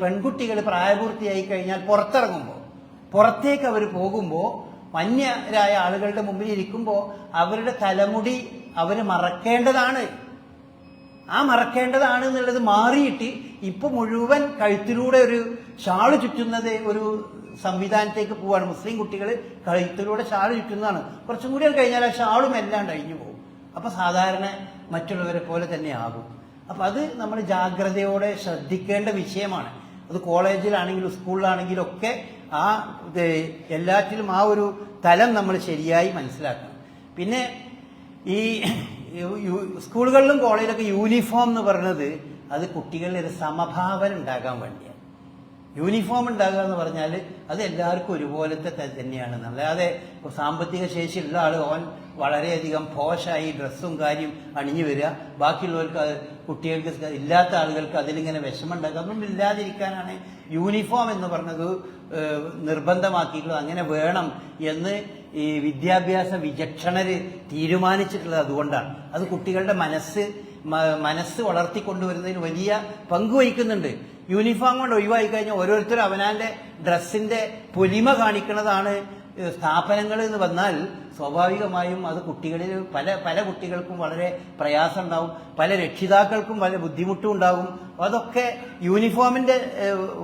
പെൺകുട്ടികൾ പ്രായപൂർത്തിയായി കഴിഞ്ഞാൽ പുറത്തേക്ക് അവർ പോകുമ്പോൾ അന്യരായ ആളുകളുടെ മുമ്പിൽ ഇരിക്കുമ്പോൾ അവരുടെ തലമുടി അവർ മറക്കേണ്ടതാണ്. ആ മറക്കേണ്ടതാണ് എന്നുള്ളത് മാറിയിട്ട് ഇപ്പൊ മുഴുവൻ കഴുത്തിലൂടെ ഒരു ഷാള് ചുറ്റുന്നത് ഒരു സംവിധാനത്തേക്ക് പോവാണ്. മുസ്ലിം കുട്ടികൾ കഴുത്തിലൂടെ ഷാള് ചുറ്റുന്നതാണ്. കുറച്ചും കൂടി കഴിഞ്ഞാൽ ആ ഷാളും എല്ലാം കഴിഞ്ഞു പോകും. അപ്പൊ സാധാരണ മറ്റുള്ളവരെ പോലെ തന്നെ ആകും. അപ്പൊ അത് നമ്മൾ ജാഗ്രതയോടെ ശ്രദ്ധിക്കേണ്ട വിഷയമാണ്. അത് കോളേജിലാണെങ്കിലും സ്കൂളിലാണെങ്കിലും ഒക്കെ എല്ലാറ്റിലും ആ ഒരു തലം നമ്മൾ ശരിയായി മനസ്സിലാക്കണം. പിന്നെ ഈ സ്കൂളുകളിലും കോളേജിലൊക്കെ യൂണിഫോം എന്ന് പറയുന്നത് അത് കുട്ടികളിൽ ഒരു സമഭാവന ഉണ്ടാകാൻ വേണ്ടിയാണ്. യൂണിഫോം ഉണ്ടാകുക എന്ന് പറഞ്ഞാൽ അത് എല്ലാവർക്കും ഒരുപോലത്തെ തന്നെയാണ്. അല്ലാതെ സാമ്പത്തിക ശേഷിയുള്ള ആൾ വളരെയധികം പോഷായി ഡ്രസ്സും കാര്യം അണിഞ്ഞു വരിക, ബാക്കിയുള്ളവർക്ക് കുട്ടികൾക്ക് ഇല്ലാത്ത ആളുകൾക്ക് അതിലിങ്ങനെ വിഷമം ഉണ്ടാക്കുക, ഒന്നും ഇല്ലാതിരിക്കാനാണ് യൂണിഫോം എന്ന് പറഞ്ഞത് നിർബന്ധമാക്കിയിട്ടുള്ളത്. അങ്ങനെ വേണം എന്ന് ഈ വിദ്യാഭ്യാസ വിചക്ഷണര് തീരുമാനിച്ചിട്ടുള്ളത് അതുകൊണ്ടാണ്. അത് കുട്ടികളുടെ മനസ്സ് വളർത്തിക്കൊണ്ടുവരുന്നതിന് വലിയ പങ്ക് വഹിക്കുന്നുണ്ട്. യൂണിഫോം കൊണ്ട് ഒഴിവായി കഴിഞ്ഞാൽ ഓരോരുത്തരും അവനാന്റെ ഡ്രസ്സിന്റെ പൊലിമ കാണിക്കുന്നതാണ് സ്ഥാപനങ്ങൾ എന്ന് വന്നാൽ സ്വാഭാവികമായും അത് കുട്ടികളിൽ പല കുട്ടികൾക്കും വളരെ പ്രയാസം ഉണ്ടാവും, പല രക്ഷിതാക്കൾക്കും വളരെ ബുദ്ധിമുട്ടും ഉണ്ടാകും. അതൊക്കെ യൂണിഫോമിന്റെ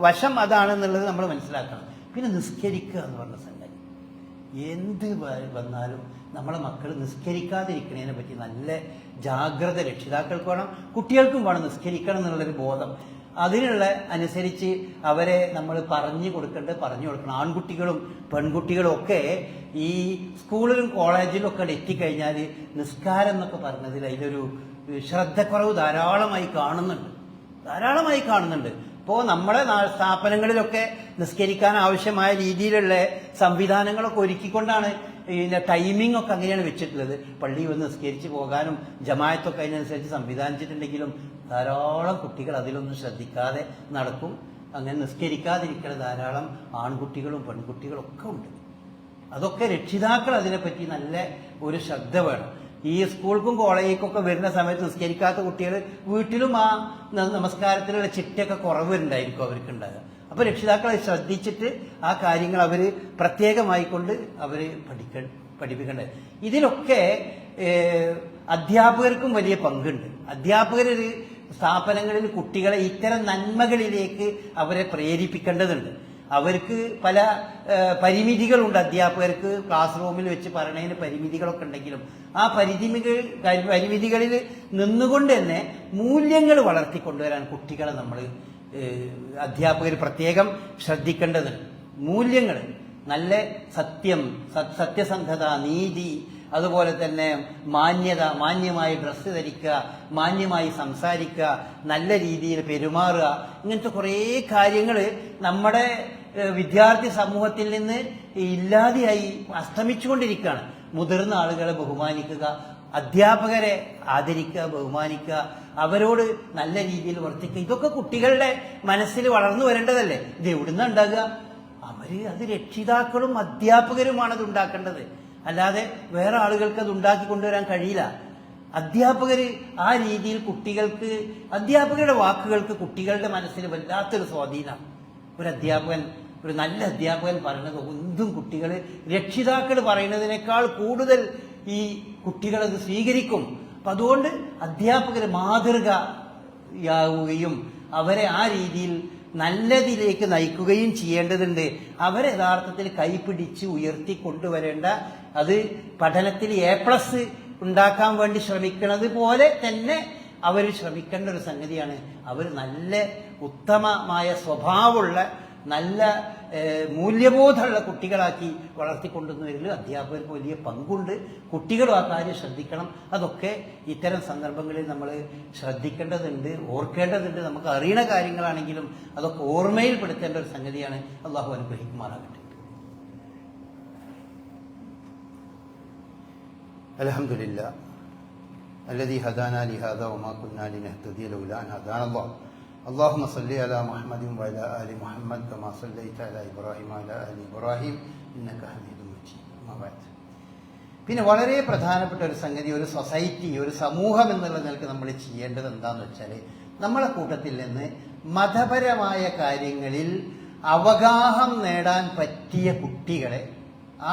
വശം അതാണെന്നുള്ളത് നമ്മൾ മനസ്സിലാക്കണം. പിന്നെ നിസ്കരിക്കുക എന്ന് പറഞ്ഞ സംഗതി, എന്ത് വന്നാലും നമ്മളെ മക്കൾ നിസ്കരിക്കാതിരിക്കുന്നതിനെ പറ്റി നല്ല ജാഗ്രത രക്ഷിതാക്കൾക്ക് വേണം, കുട്ടികൾക്കും വേണം നിസ്കരിക്കണം എന്നുള്ളൊരു ബോധം. അതിനുള്ള അനുസരിച്ച് അവരെ നമ്മൾ പറഞ്ഞു കൊടുക്കണം. ആൺകുട്ടികളും പെൺകുട്ടികളും ഒക്കെ ഈ സ്കൂളിലും കോളേജിലും ഒക്കെ എത്തിക്കഴിഞ്ഞാൽ നിസ്കാരം എന്നൊക്കെ പറഞ്ഞതിൽ അതിലൊരു ശ്രദ്ധക്കുറവ് ധാരാളമായി കാണുന്നുണ്ട്. ഇപ്പോൾ നമ്മുടെ സ്ഥാപനങ്ങളിലൊക്കെ നിസ്കരിക്കാൻ ആവശ്യമായ രീതിയിലുള്ള സംവിധാനങ്ങളൊക്കെ ഒരുക്കിക്കൊണ്ടാണ് ഇതിന്റെ ടൈമിംഗ് ഒക്കെ അങ്ങനെയാണ് വെച്ചിട്ടുള്ളത്. പള്ളി വന്ന് നിസ്കരിച്ച് പോകാനും ജമാഅത്തൊക്കെ അതിനനുസരിച്ച് സംവിധാനിച്ചിട്ടുണ്ടെങ്കിലും ധാരാളം കുട്ടികൾ അതിലൊന്നും ശ്രദ്ധിക്കാതെ നടക്കും. അങ്ങനെ നിസ്കരിക്കാതിരിക്കുന്ന ധാരാളം ആൺകുട്ടികളും പെൺകുട്ടികളും ഒക്കെ ഉണ്ട്. അതൊക്കെ രക്ഷിതാക്കൾ അതിനെപ്പറ്റി നല്ല ഒരു ശ്രദ്ധ വേണം. ഈ സ്കൂൾക്കും കോളേജിലേക്കൊക്കെ വരുന്ന സമയത്ത് നിസ്കരിക്കാത്ത കുട്ടികൾ വീട്ടിലും ആ നമസ്കാരത്തിലുള്ള ചിട്ടയൊക്കെ കുറവുണ്ടായിരിക്കും അവർക്കുണ്ടാകുക. അപ്പൊ രക്ഷിതാക്കൾ ശ്രദ്ധിച്ചിട്ട് ആ കാര്യങ്ങൾ അവർ പ്രത്യേകമായിക്കൊണ്ട് അവർ പഠിപ്പിക്കേണ്ടത്. ഇതിലൊക്കെ അധ്യാപകർക്കും വലിയ പങ്കുണ്ട്. അധ്യാപകർ സ്ഥാപനങ്ങളിൽ കുട്ടികളെ ഇത്തരം നന്മകളിലേക്ക് അവരെ പ്രേരിപ്പിക്കേണ്ടതുണ്ട്. അവർക്ക് പല പരിമിതികളുണ്ട്. അധ്യാപകർക്ക് ക്ലാസ് റൂമിൽ വെച്ച് പറയണതിന് പരിമിതികളൊക്കെ ഉണ്ടെങ്കിലും ആ പരിമിതികളിൽ നിന്നുകൊണ്ട് തന്നെ മൂല്യങ്ങൾ വളർത്തിക്കൊണ്ടുവരാൻ കുട്ടികളെ നമ്മൾ അധ്യാപകർ പ്രത്യേകം ശ്രദ്ധിക്കേണ്ടതുണ്ട്. മൂല്യങ്ങൾ, നല്ല സത്യസന്ധത, നീതി, അതുപോലെ തന്നെ മാന്യത, മാന്യമായി ഡ്രസ്സ് ധരിക്കുക, മാന്യമായി സംസാരിക്കുക, നല്ല രീതിയിൽ പെരുമാറുക, ഇങ്ങനത്തെ കുറേ കാര്യങ്ങൾ നമ്മുടെ വിദ്യാർത്ഥി സമൂഹത്തിൽ നിന്ന് ഇല്ലാതെയായി അസ്തമിച്ചുകൊണ്ടിരിക്കുകയാണ്. മുതിർന്ന ആളുകളെ ബഹുമാനിക്കുക, അധ്യാപകരെ ആദരിക്കുക, ബഹുമാനിക്കുക, അവരോട് നല്ല രീതിയിൽ വർത്തിക്കുക, ഇതൊക്കെ കുട്ടികളുടെ മനസ്സിൽ വളർന്നു വരേണ്ടതല്ലേ. ഇത് എവിടുന്ന ഉണ്ടാകുക? അത് രക്ഷിതാക്കളും അധ്യാപകരുമാണ് അത് ഉണ്ടാക്കേണ്ടത്. അല്ലാതെ വേറെ ആളുകൾക്ക് അത് ഉണ്ടാക്കി കൊണ്ടുവരാൻ കഴിയില്ല. അധ്യാപകർ ആ രീതിയിൽ കുട്ടികൾക്ക്, അധ്യാപകരുടെ വാക്കുകൾക്ക് കുട്ടികളുടെ മനസ്സിൽ വല്ലാത്തൊരു സ്വാധീനമാണ്. ഒരു നല്ല അധ്യാപകൻ പറയുന്നത് എന്തും കുട്ടികൾ, രക്ഷിതാക്കൾ പറയുന്നതിനേക്കാൾ കൂടുതൽ ഈ കുട്ടികളത് സ്വീകരിക്കും. അപ്പം അതുകൊണ്ട് അധ്യാപകർ മാതൃകയാവുകയും അവരെ ആ രീതിയിൽ നല്ലതിലേക്ക് നയിക്കുകയും ചെയ്യേണ്ടതുണ്ട്. അവരെ യഥാർത്ഥത്തിൽ കൈപിടിച്ച് ഉയർത്തി കൊണ്ടുവരേണ്ട, അത് പഠനത്തിൽ A+ ഉണ്ടാക്കാൻ വേണ്ടി ശ്രമിക്കുന്നത് പോലെ തന്നെ അവർ ശ്രമിക്കേണ്ട ഒരു സംഗതിയാണ്. അവർ നല്ല ഉത്തമമായ സ്വഭാവമുള്ള, നല്ല മൂല്യബോധമുള്ള കുട്ടികളാക്കി വളർത്തിക്കൊണ്ടുവരുന്നതിൽ അധ്യാപകർക്ക് വലിയ പങ്കുണ്ട്. കുട്ടികളും ആ കാര്യം ശ്രദ്ധിക്കണം. അതൊക്കെ ഇത്തരം സന്ദർഭങ്ങളിൽ നമ്മൾ ശ്രദ്ധിക്കേണ്ടതുണ്ട്, ഓർക്കേണ്ടതുണ്ട്. നമുക്ക് അറിയണ കാര്യങ്ങളാണെങ്കിലും അതൊക്കെ ഓർമ്മയിൽപ്പെടുത്തേണ്ട ഒരു സംഗതിയാണ്. അള്ളാഹു അനുഗ്രഹിക്കുമാറാകട്ടെ. അൽഹംദുലില്ലാ الذي هدانا لهذا وما كنا لنهتدي لولا أن هدانا الله اللهم صل على محمد وعلى آل محمد كما صليت على إبراهيم وعلى آل إبراهيم إنك حميد مجيد أما بعد. പിന്നെ വളരെ പ്രധാനപ്പെട്ട ഒരു സംഗതി, ഒരു സൊസൈറ്റി, ഒരു സമൂഹം എന്നുള്ള നിലക്ക് നമ്മൾ ചെയ്യേണ്ടത് എന്താണെന്ന് വെച്ചാൽ, നമ്മളെ കൂട്ടത്തിൽ നിന്ന് മതപരമായ കാര്യങ്ങളിൽ അവഗാഹം നേടാൻ പറ്റിയ കുട്ടികളെ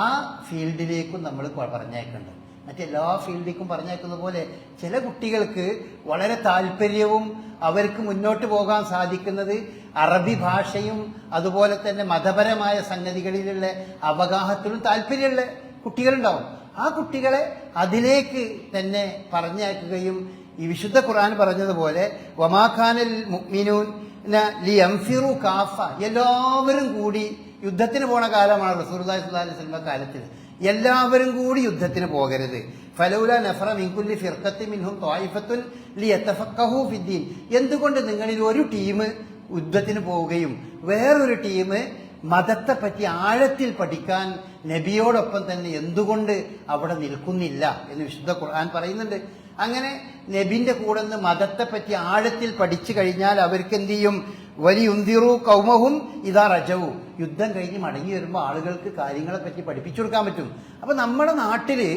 ആ ഫീൽഡിലേക്കും നമ്മൾ പറഞ്ഞേക്കുന്നുണ്ട്. മറ്റെല്ലാ ഫീൽഡിലേക്കും പറഞ്ഞേക്കുന്ന പോലെ ചില കുട്ടികൾക്ക് വളരെ താല്പര്യവും അവർക്ക് മുന്നോട്ട് പോകാൻ സാധിക്കുന്നത് അറബി ഭാഷയും അതുപോലെ തന്നെ മതപരമായ സംഗതികളിലുള്ള അവഗാഹത്തിലും താല്പര്യമുള്ള കുട്ടികളുണ്ടാവും. ആ കുട്ടികളെ അതിലേക്ക് തന്നെ പറഞ്ഞയക്കുകയും ഈ വിശുദ്ധ ഖുർആൻ പറഞ്ഞതുപോലെ വമാഖാനൽ മുഅ്മിനൂന ലിയൻഫിറു കാഫ, എല്ലാവരും കൂടി യുദ്ധത്തിന് പോണ കാലമാണ് റസൂലുള്ളാഹി സ്വല്ലല്ലാഹു അലൈഹി വസല്ലം കാലത്തിൽ. എല്ലാവരും കൂടി യുദ്ധത്തിന് പോകരുത്. ഫലൗല നഫറ മിൻ കുല്ലി ഫിർഖത്തിൻ മിൻഹും ത്വായിഫത്തുൻ ലിയതഫഖഹു ഫിദ്ദീൻ, എന്തുകൊണ്ട് നിങ്ങളിൽ ഒരു ടീം യുദ്ധത്തിന് പോവുകയും വേറൊരു ടീം മതത്തെ പറ്റി ആഴത്തിൽ പഠിക്കാൻ നബിയോടൊപ്പം തന്നെ എന്തുകൊണ്ട് അവിടെ നിൽക്കുന്നില്ല എന്ന് വിശുദ്ധ ഖുർആൻ പറയുന്നുണ്ട്. അങ്ങനെ നബിന്റെ കൂടെ നിന്ന് മതത്തെ പറ്റി ആഴത്തിൽ പഠിച്ചു കഴിഞ്ഞാൽ അവർക്ക് എന്ത് ചെയ്യും? വലിയുന്തിറു കൗമഹും ഇതാ റജവു, യുദ്ധം കഴിഞ്ഞ് മടങ്ങി വരുമ്പോൾ ആളുകൾക്ക് കാര്യങ്ങളെ പറ്റി പഠിപ്പിച്ചു കൊടുക്കാൻ പറ്റും. അപ്പൊ നമ്മുടെ നാട്ടില്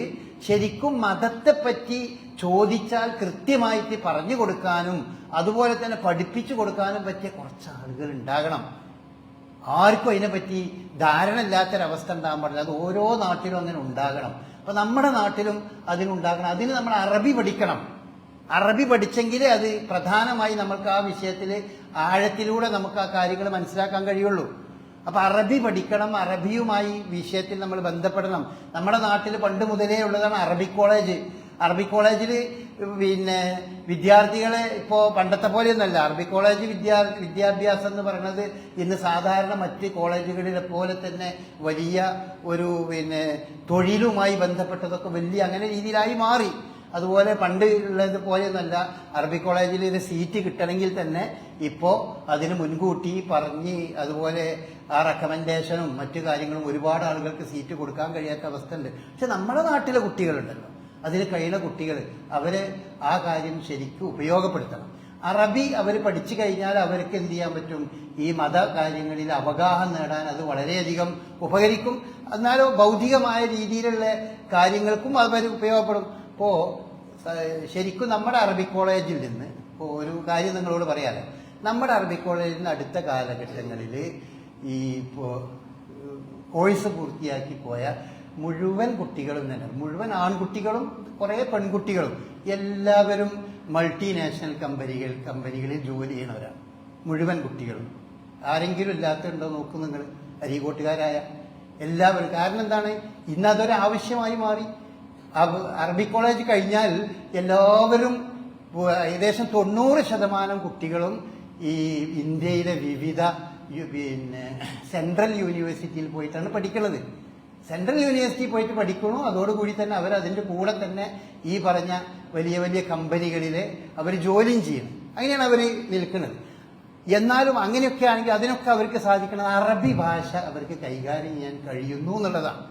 ശരിക്കും മതത്തെ പറ്റി ചോദിച്ചാൽ കൃത്യമായിട്ട് പറഞ്ഞു കൊടുക്കാനും അതുപോലെ തന്നെ പഠിപ്പിച്ചു കൊടുക്കാനും പറ്റിയ കുറച്ച് ആളുകൾ ഉണ്ടാകണം. ആർക്കും അതിനെപ്പറ്റി ധാരണ ഇല്ലാത്തൊരവസ്ഥ ഉണ്ടാകാൻ പാടില്ല. അത് ഓരോ നാട്ടിലും അങ്ങനെ ഉണ്ടാകണം. അപ്പൊ നമ്മുടെ നാട്ടിലും അതിനുണ്ടാകണം. അതിന് നമ്മൾ അറബി പഠിക്കണം. അറബി പഠിച്ചെങ്കിലേ അത് പ്രധാനമായി നമുക്ക് ആ വിഷയത്തിൽ ആഴത്തിലൂടെ നമുക്ക് ആ കാര്യങ്ങൾ മനസ്സിലാക്കാൻ കഴിയുള്ളൂ. അപ്പൊ അറബി പഠിക്കണം, അറബിയുമായി വിഷയത്തിൽ നമ്മൾ ബന്ധപ്പെടണം. നമ്മുടെ നാട്ടിൽ പണ്ട് മുതലേ ഉള്ളതാണ് അറബിക് കോളേജ്. അറബിക് കോളേജിൽ പിന്നെ വിദ്യാർത്ഥികളെ ഇപ്പോൾ പണ്ടത്തെ പോലെയൊന്നുമല്ല. അറബിക് കോളേജ് വിദ്യാഭ്യാസം എന്ന് പറയുന്നത് ഇന്ന് സാധാരണ മറ്റ് കോളേജുകളിലെ പോലെ തന്നെ വലിയ ഒരു തൊഴിലുമായി ബന്ധപ്പെട്ടതൊക്കെ വലിയ അങ്ങനെ രീതിയിലായി മാറി. അതുപോലെ പണ്ട് ഉള്ളത് പോലെയൊന്നല്ല. അറബിക് കോളേജിൽ ഒരു സീറ്റ് കിട്ടണമെങ്കിൽ തന്നെ ഇപ്പോൾ അതിന് മുൻകൂട്ടി പറഞ്ഞ് അതുപോലെ ആ റെക്കമെൻഡേഷനും മറ്റു കാര്യങ്ങളും ഒരുപാട് ആളുകൾക്ക് സീറ്റ് കൊടുക്കാൻ കഴിയാത്ത അവസ്ഥ ഉണ്ട്. പക്ഷെ നമ്മുടെ നാട്ടിലെ കുട്ടികളുണ്ടല്ലോ, അതിന് കഴിയുന്ന കുട്ടികൾ അവരെ ആ കാര്യം ശരിക്കും ഉപയോഗപ്പെടുത്തണം. അറബി അവർ പഠിച്ചു കഴിഞ്ഞാൽ അവർക്ക് എന്ത് ചെയ്യാൻ പറ്റും? ഈ മത കാര്യങ്ങളിൽ അവഗാഹം നേടാൻ അത് വളരെയധികം ഉപകരിക്കും. എന്നാലോ ഭൗതികമായ രീതിയിലുള്ള കാര്യങ്ങൾക്കും അവർ ഉപയോഗപ്പെടും. ഇപ്പോൾ ശരിക്കും നമ്മുടെ അറബിക് കോളേജിൽ നിന്ന് ഇപ്പോൾ ഒരു കാര്യം നിങ്ങളോട് പറയാമല്ലോ. നമ്മുടെ അറബിക് കോളേജിൽ നിന്ന് അടുത്ത കാലഘട്ടങ്ങളിൽ ഈ ഇപ്പോൾ കോഴ്സ് പൂർത്തിയാക്കി പോയ മുഴുവൻ കുട്ടികളും തന്നെ, മുഴുവൻ ആൺകുട്ടികളും കുറേ പെൺകുട്ടികളും എല്ലാവരും മൾട്ടിനാഷണൽ കമ്പനികളിൽ ജോലി ചെയ്യുന്നവരാണ്. മുഴുവൻ കുട്ടികളും. ആരെങ്കിലും ഇല്ലാത്തതുണ്ടോ നോക്കൂ നിങ്ങൾ, അരീകോട്ടുകാരായ എല്ലാവരും. കാരണം എന്താണ്? ഇന്നതൊരു ആവശ്യമായി മാറി. അറബിക് കോളേജ് കഴിഞ്ഞാൽ എല്ലാവരും ഏകദേശം 90% കുട്ടികളും ഈ ഇന്ത്യയിലെ വിവിധ സെൻട്രൽ യൂണിവേഴ്സിറ്റിയിൽ പോയിട്ടാണ് പഠിക്കുന്നത്. സെൻട്രൽ യൂണിവേഴ്സിറ്റി പോയിട്ട് പഠിക്കണു. അതോടുകൂടി തന്നെ അവർ അതിൻ്റെ കൂടെ തന്നെ ഈ പറഞ്ഞ വലിയ വലിയ കമ്പനികളിൽ അവർ ജോലിയും ചെയ്യണം. അങ്ങനെയാണ് അവർ നിൽക്കുന്നത്. എന്നാലും അങ്ങനെയൊക്കെ ആണെങ്കിൽ അതിനൊക്കെ അവർക്ക് സാധിക്കുന്നത് അറബി ഭാഷ അവർക്ക് കൈകാര്യം ചെയ്യാൻ കഴിയുന്നു എന്നുള്ളതാണ്.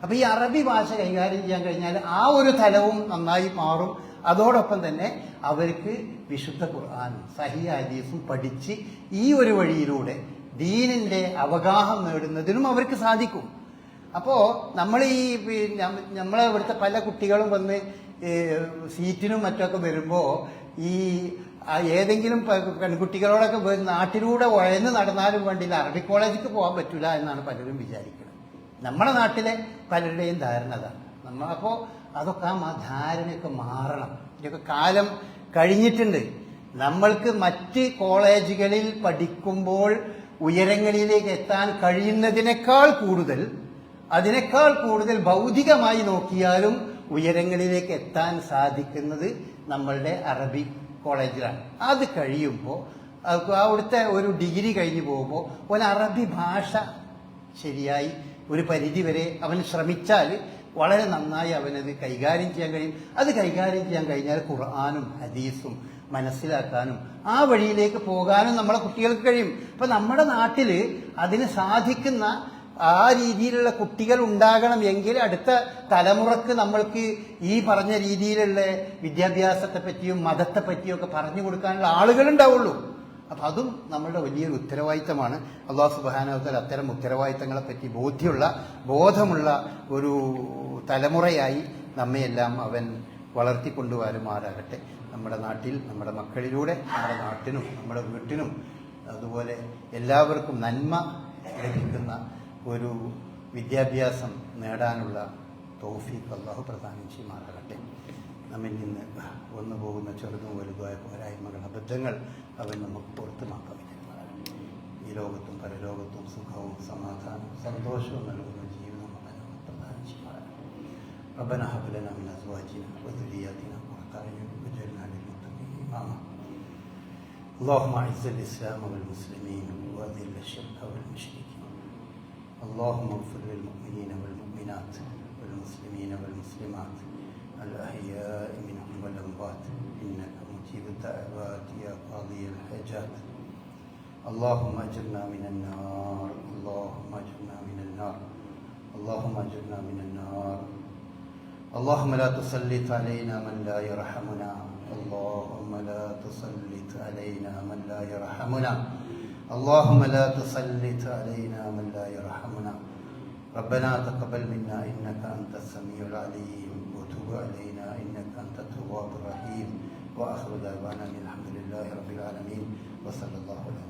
അപ്പൊ ഈ അറബി ഭാഷ കൈകാര്യം ചെയ്യാൻ കഴിഞ്ഞാൽ ആ ഒരു തലവും നന്നായി മാറും. അതോടൊപ്പം തന്നെ അവർക്ക് വിശുദ്ധ ഖുർആനും സഹിഹ് ഹദീസും പഠിച്ച് ഈ ഒരു വഴിയിലൂടെ ദീനിന്റെ അവഗാഹം നേടുന്നതിനും അവർക്ക് സാധിക്കും. അപ്പോൾ നമ്മൾ ഈ നമ്മളെ ഇവിടുത്തെ പല കുട്ടികളും വന്ന് സീറ്റിനും മറ്റൊക്കെ വരുമ്പോൾ ഈ ഏതെങ്കിലും പെൺകുട്ടികളോടൊക്കെ നാട്ടിലൂടെ ഉഴന്ന് നടന്നാലും വേണ്ടിയില്ല അറബിക് കോളേജിലേക്ക് പോകാൻ പറ്റില്ല എന്നാണ് പലരും വിചാരിക്കുന്നത്. നമ്മുടെ നാട്ടിലെ പലരുടെയും ധാരണ അതാണ്. അപ്പോൾ അതൊക്കെ ആ ധാരണയൊക്കെ മാറണം. ഇതൊക്കെ കാലം കഴിഞ്ഞിട്ടുണ്ട്. നമ്മൾക്ക് മറ്റ് കോളേജുകളിൽ പഠിക്കുമ്പോൾ ഉയരങ്ങളിലേക്ക് എത്താൻ കഴിയുന്നതിനേക്കാൾ കൂടുതൽ ഭൗതികമായി നോക്കിയാലും ഉയരങ്ങളിലേക്ക് എത്താൻ സാധിക്കുന്നത് നമ്മളുടെ അറബിക് കോളേജിലാണ്. അത് കഴിയുമ്പോൾ അവിടുത്തെ ഒരു ഡിഗ്രി കഴിഞ്ഞ് പോകുമ്പോൾ ഒരു അറബി ഭാഷ ശരിയായി ഒരു പരിധി വരെ അവൻ ശ്രമിച്ചാൽ വളരെ നന്നായി അവനത് കൈകാര്യം ചെയ്യാൻ കഴിയും. അത് കൈകാര്യം ചെയ്യാൻ കഴിഞ്ഞാൽ ഖുർആനും ഹദീസും മനസ്സിലാക്കാനും ആ വഴിയിലേക്ക് പോകാനും നമ്മളെ കുട്ടികൾക്ക് കഴിയും. അപ്പം നമ്മുടെ നാട്ടിൽ അതിന് സാധിക്കുന്ന ആ രീതിയിലുള്ള കുട്ടികൾ ഉണ്ടാകണം എങ്കിൽ അടുത്ത തലമുറക്ക് നമ്മൾക്ക് ഈ പറഞ്ഞ രീതിയിലുള്ള വിദ്യാഭ്യാസത്തെ പറ്റിയും മതത്തെ പറ്റിയും ഒക്കെ പറഞ്ഞു കൊടുക്കാനുള്ള ആളുകളുണ്ടാവുള്ളൂ. അപ്പം അതും നമ്മളുടെ വലിയൊരു ഉത്തരവാദിത്തമാണ്. അല്ലാഹു സുബ്ഹാനഹു വ തആല അത്തരം ഉത്തരവാദിത്തങ്ങളെ പറ്റി ബോധമുള്ള ഒരു തലമുറയായി നമ്മയെല്ലാം അവൻ വളർത്തിക്കൊണ്ടുവരുമാറാകട്ടെ. നമ്മുടെ നാട്ടിൽ നമ്മുടെ മക്കളിലൂടെ നമ്മുടെ നാട്ടിനും നമ്മുടെ വീട്ടിനും അതുപോലെ എല്ലാവർക്കും നന്മ ലഭിക്കുന്ന ഒരു വിദ്യാഭ്യാസം നേടാനുള്ള തൗഫീഖ് അല്ലാഹു പ്രദാനം ചെയ്യുമാറാകട്ടെ. നമ്മിൽ നിന്ന് വന്നു പോകുന്ന ചെറുതും വലുതായ പോരായ്മകൾ അബദ്ധങ്ങൾ അവൻ നമുക്ക് പുറത്തുമാക്കാൻ പറ്റുന്നതാണ്. ഈ ലോകത്തും പരലോകത്തും സുഖവും സമാധാനവും സന്തോഷവും നൽകുന്ന ജീവിതം അവൻ നമുക്ക് പ്രദാനം ചെയ്യുമാറാകട്ടെ. റബ്ബനാ ഹബ് ലനാ മിൻ അസ്വാജിനാ വദുരിയാതിനാ ഖുർറത അയ്യുൻ വജഅൽനാ ലിൽമുത്തഖീന ഇമാമാ. اللهم اعز الاسلام والمسلمين واذل الشرك والمشركين. اللهم اغفر للمؤمنين والمؤمنات والمسلمين والمسلمات الأحياء منهم والأموات إنك مجيب الدعوات يا قاضي الحاجات. اللهم أجرنا من النار. اللهم أجرنا من النار. اللهم أجرنا من النار. اللهم لا تسلط علينا من لا يرحمنا. اللهم لا تسلط علينا من لا يرحمنا. اللهم لا تسلط علينا من لا يرحمنا. ربنا تقبل منا إنك أنت السميع العليم وتب علينا إنك أنت التواب الرحيم. وآخر دعوانا الحمد لله رب العالمين وصلى الله على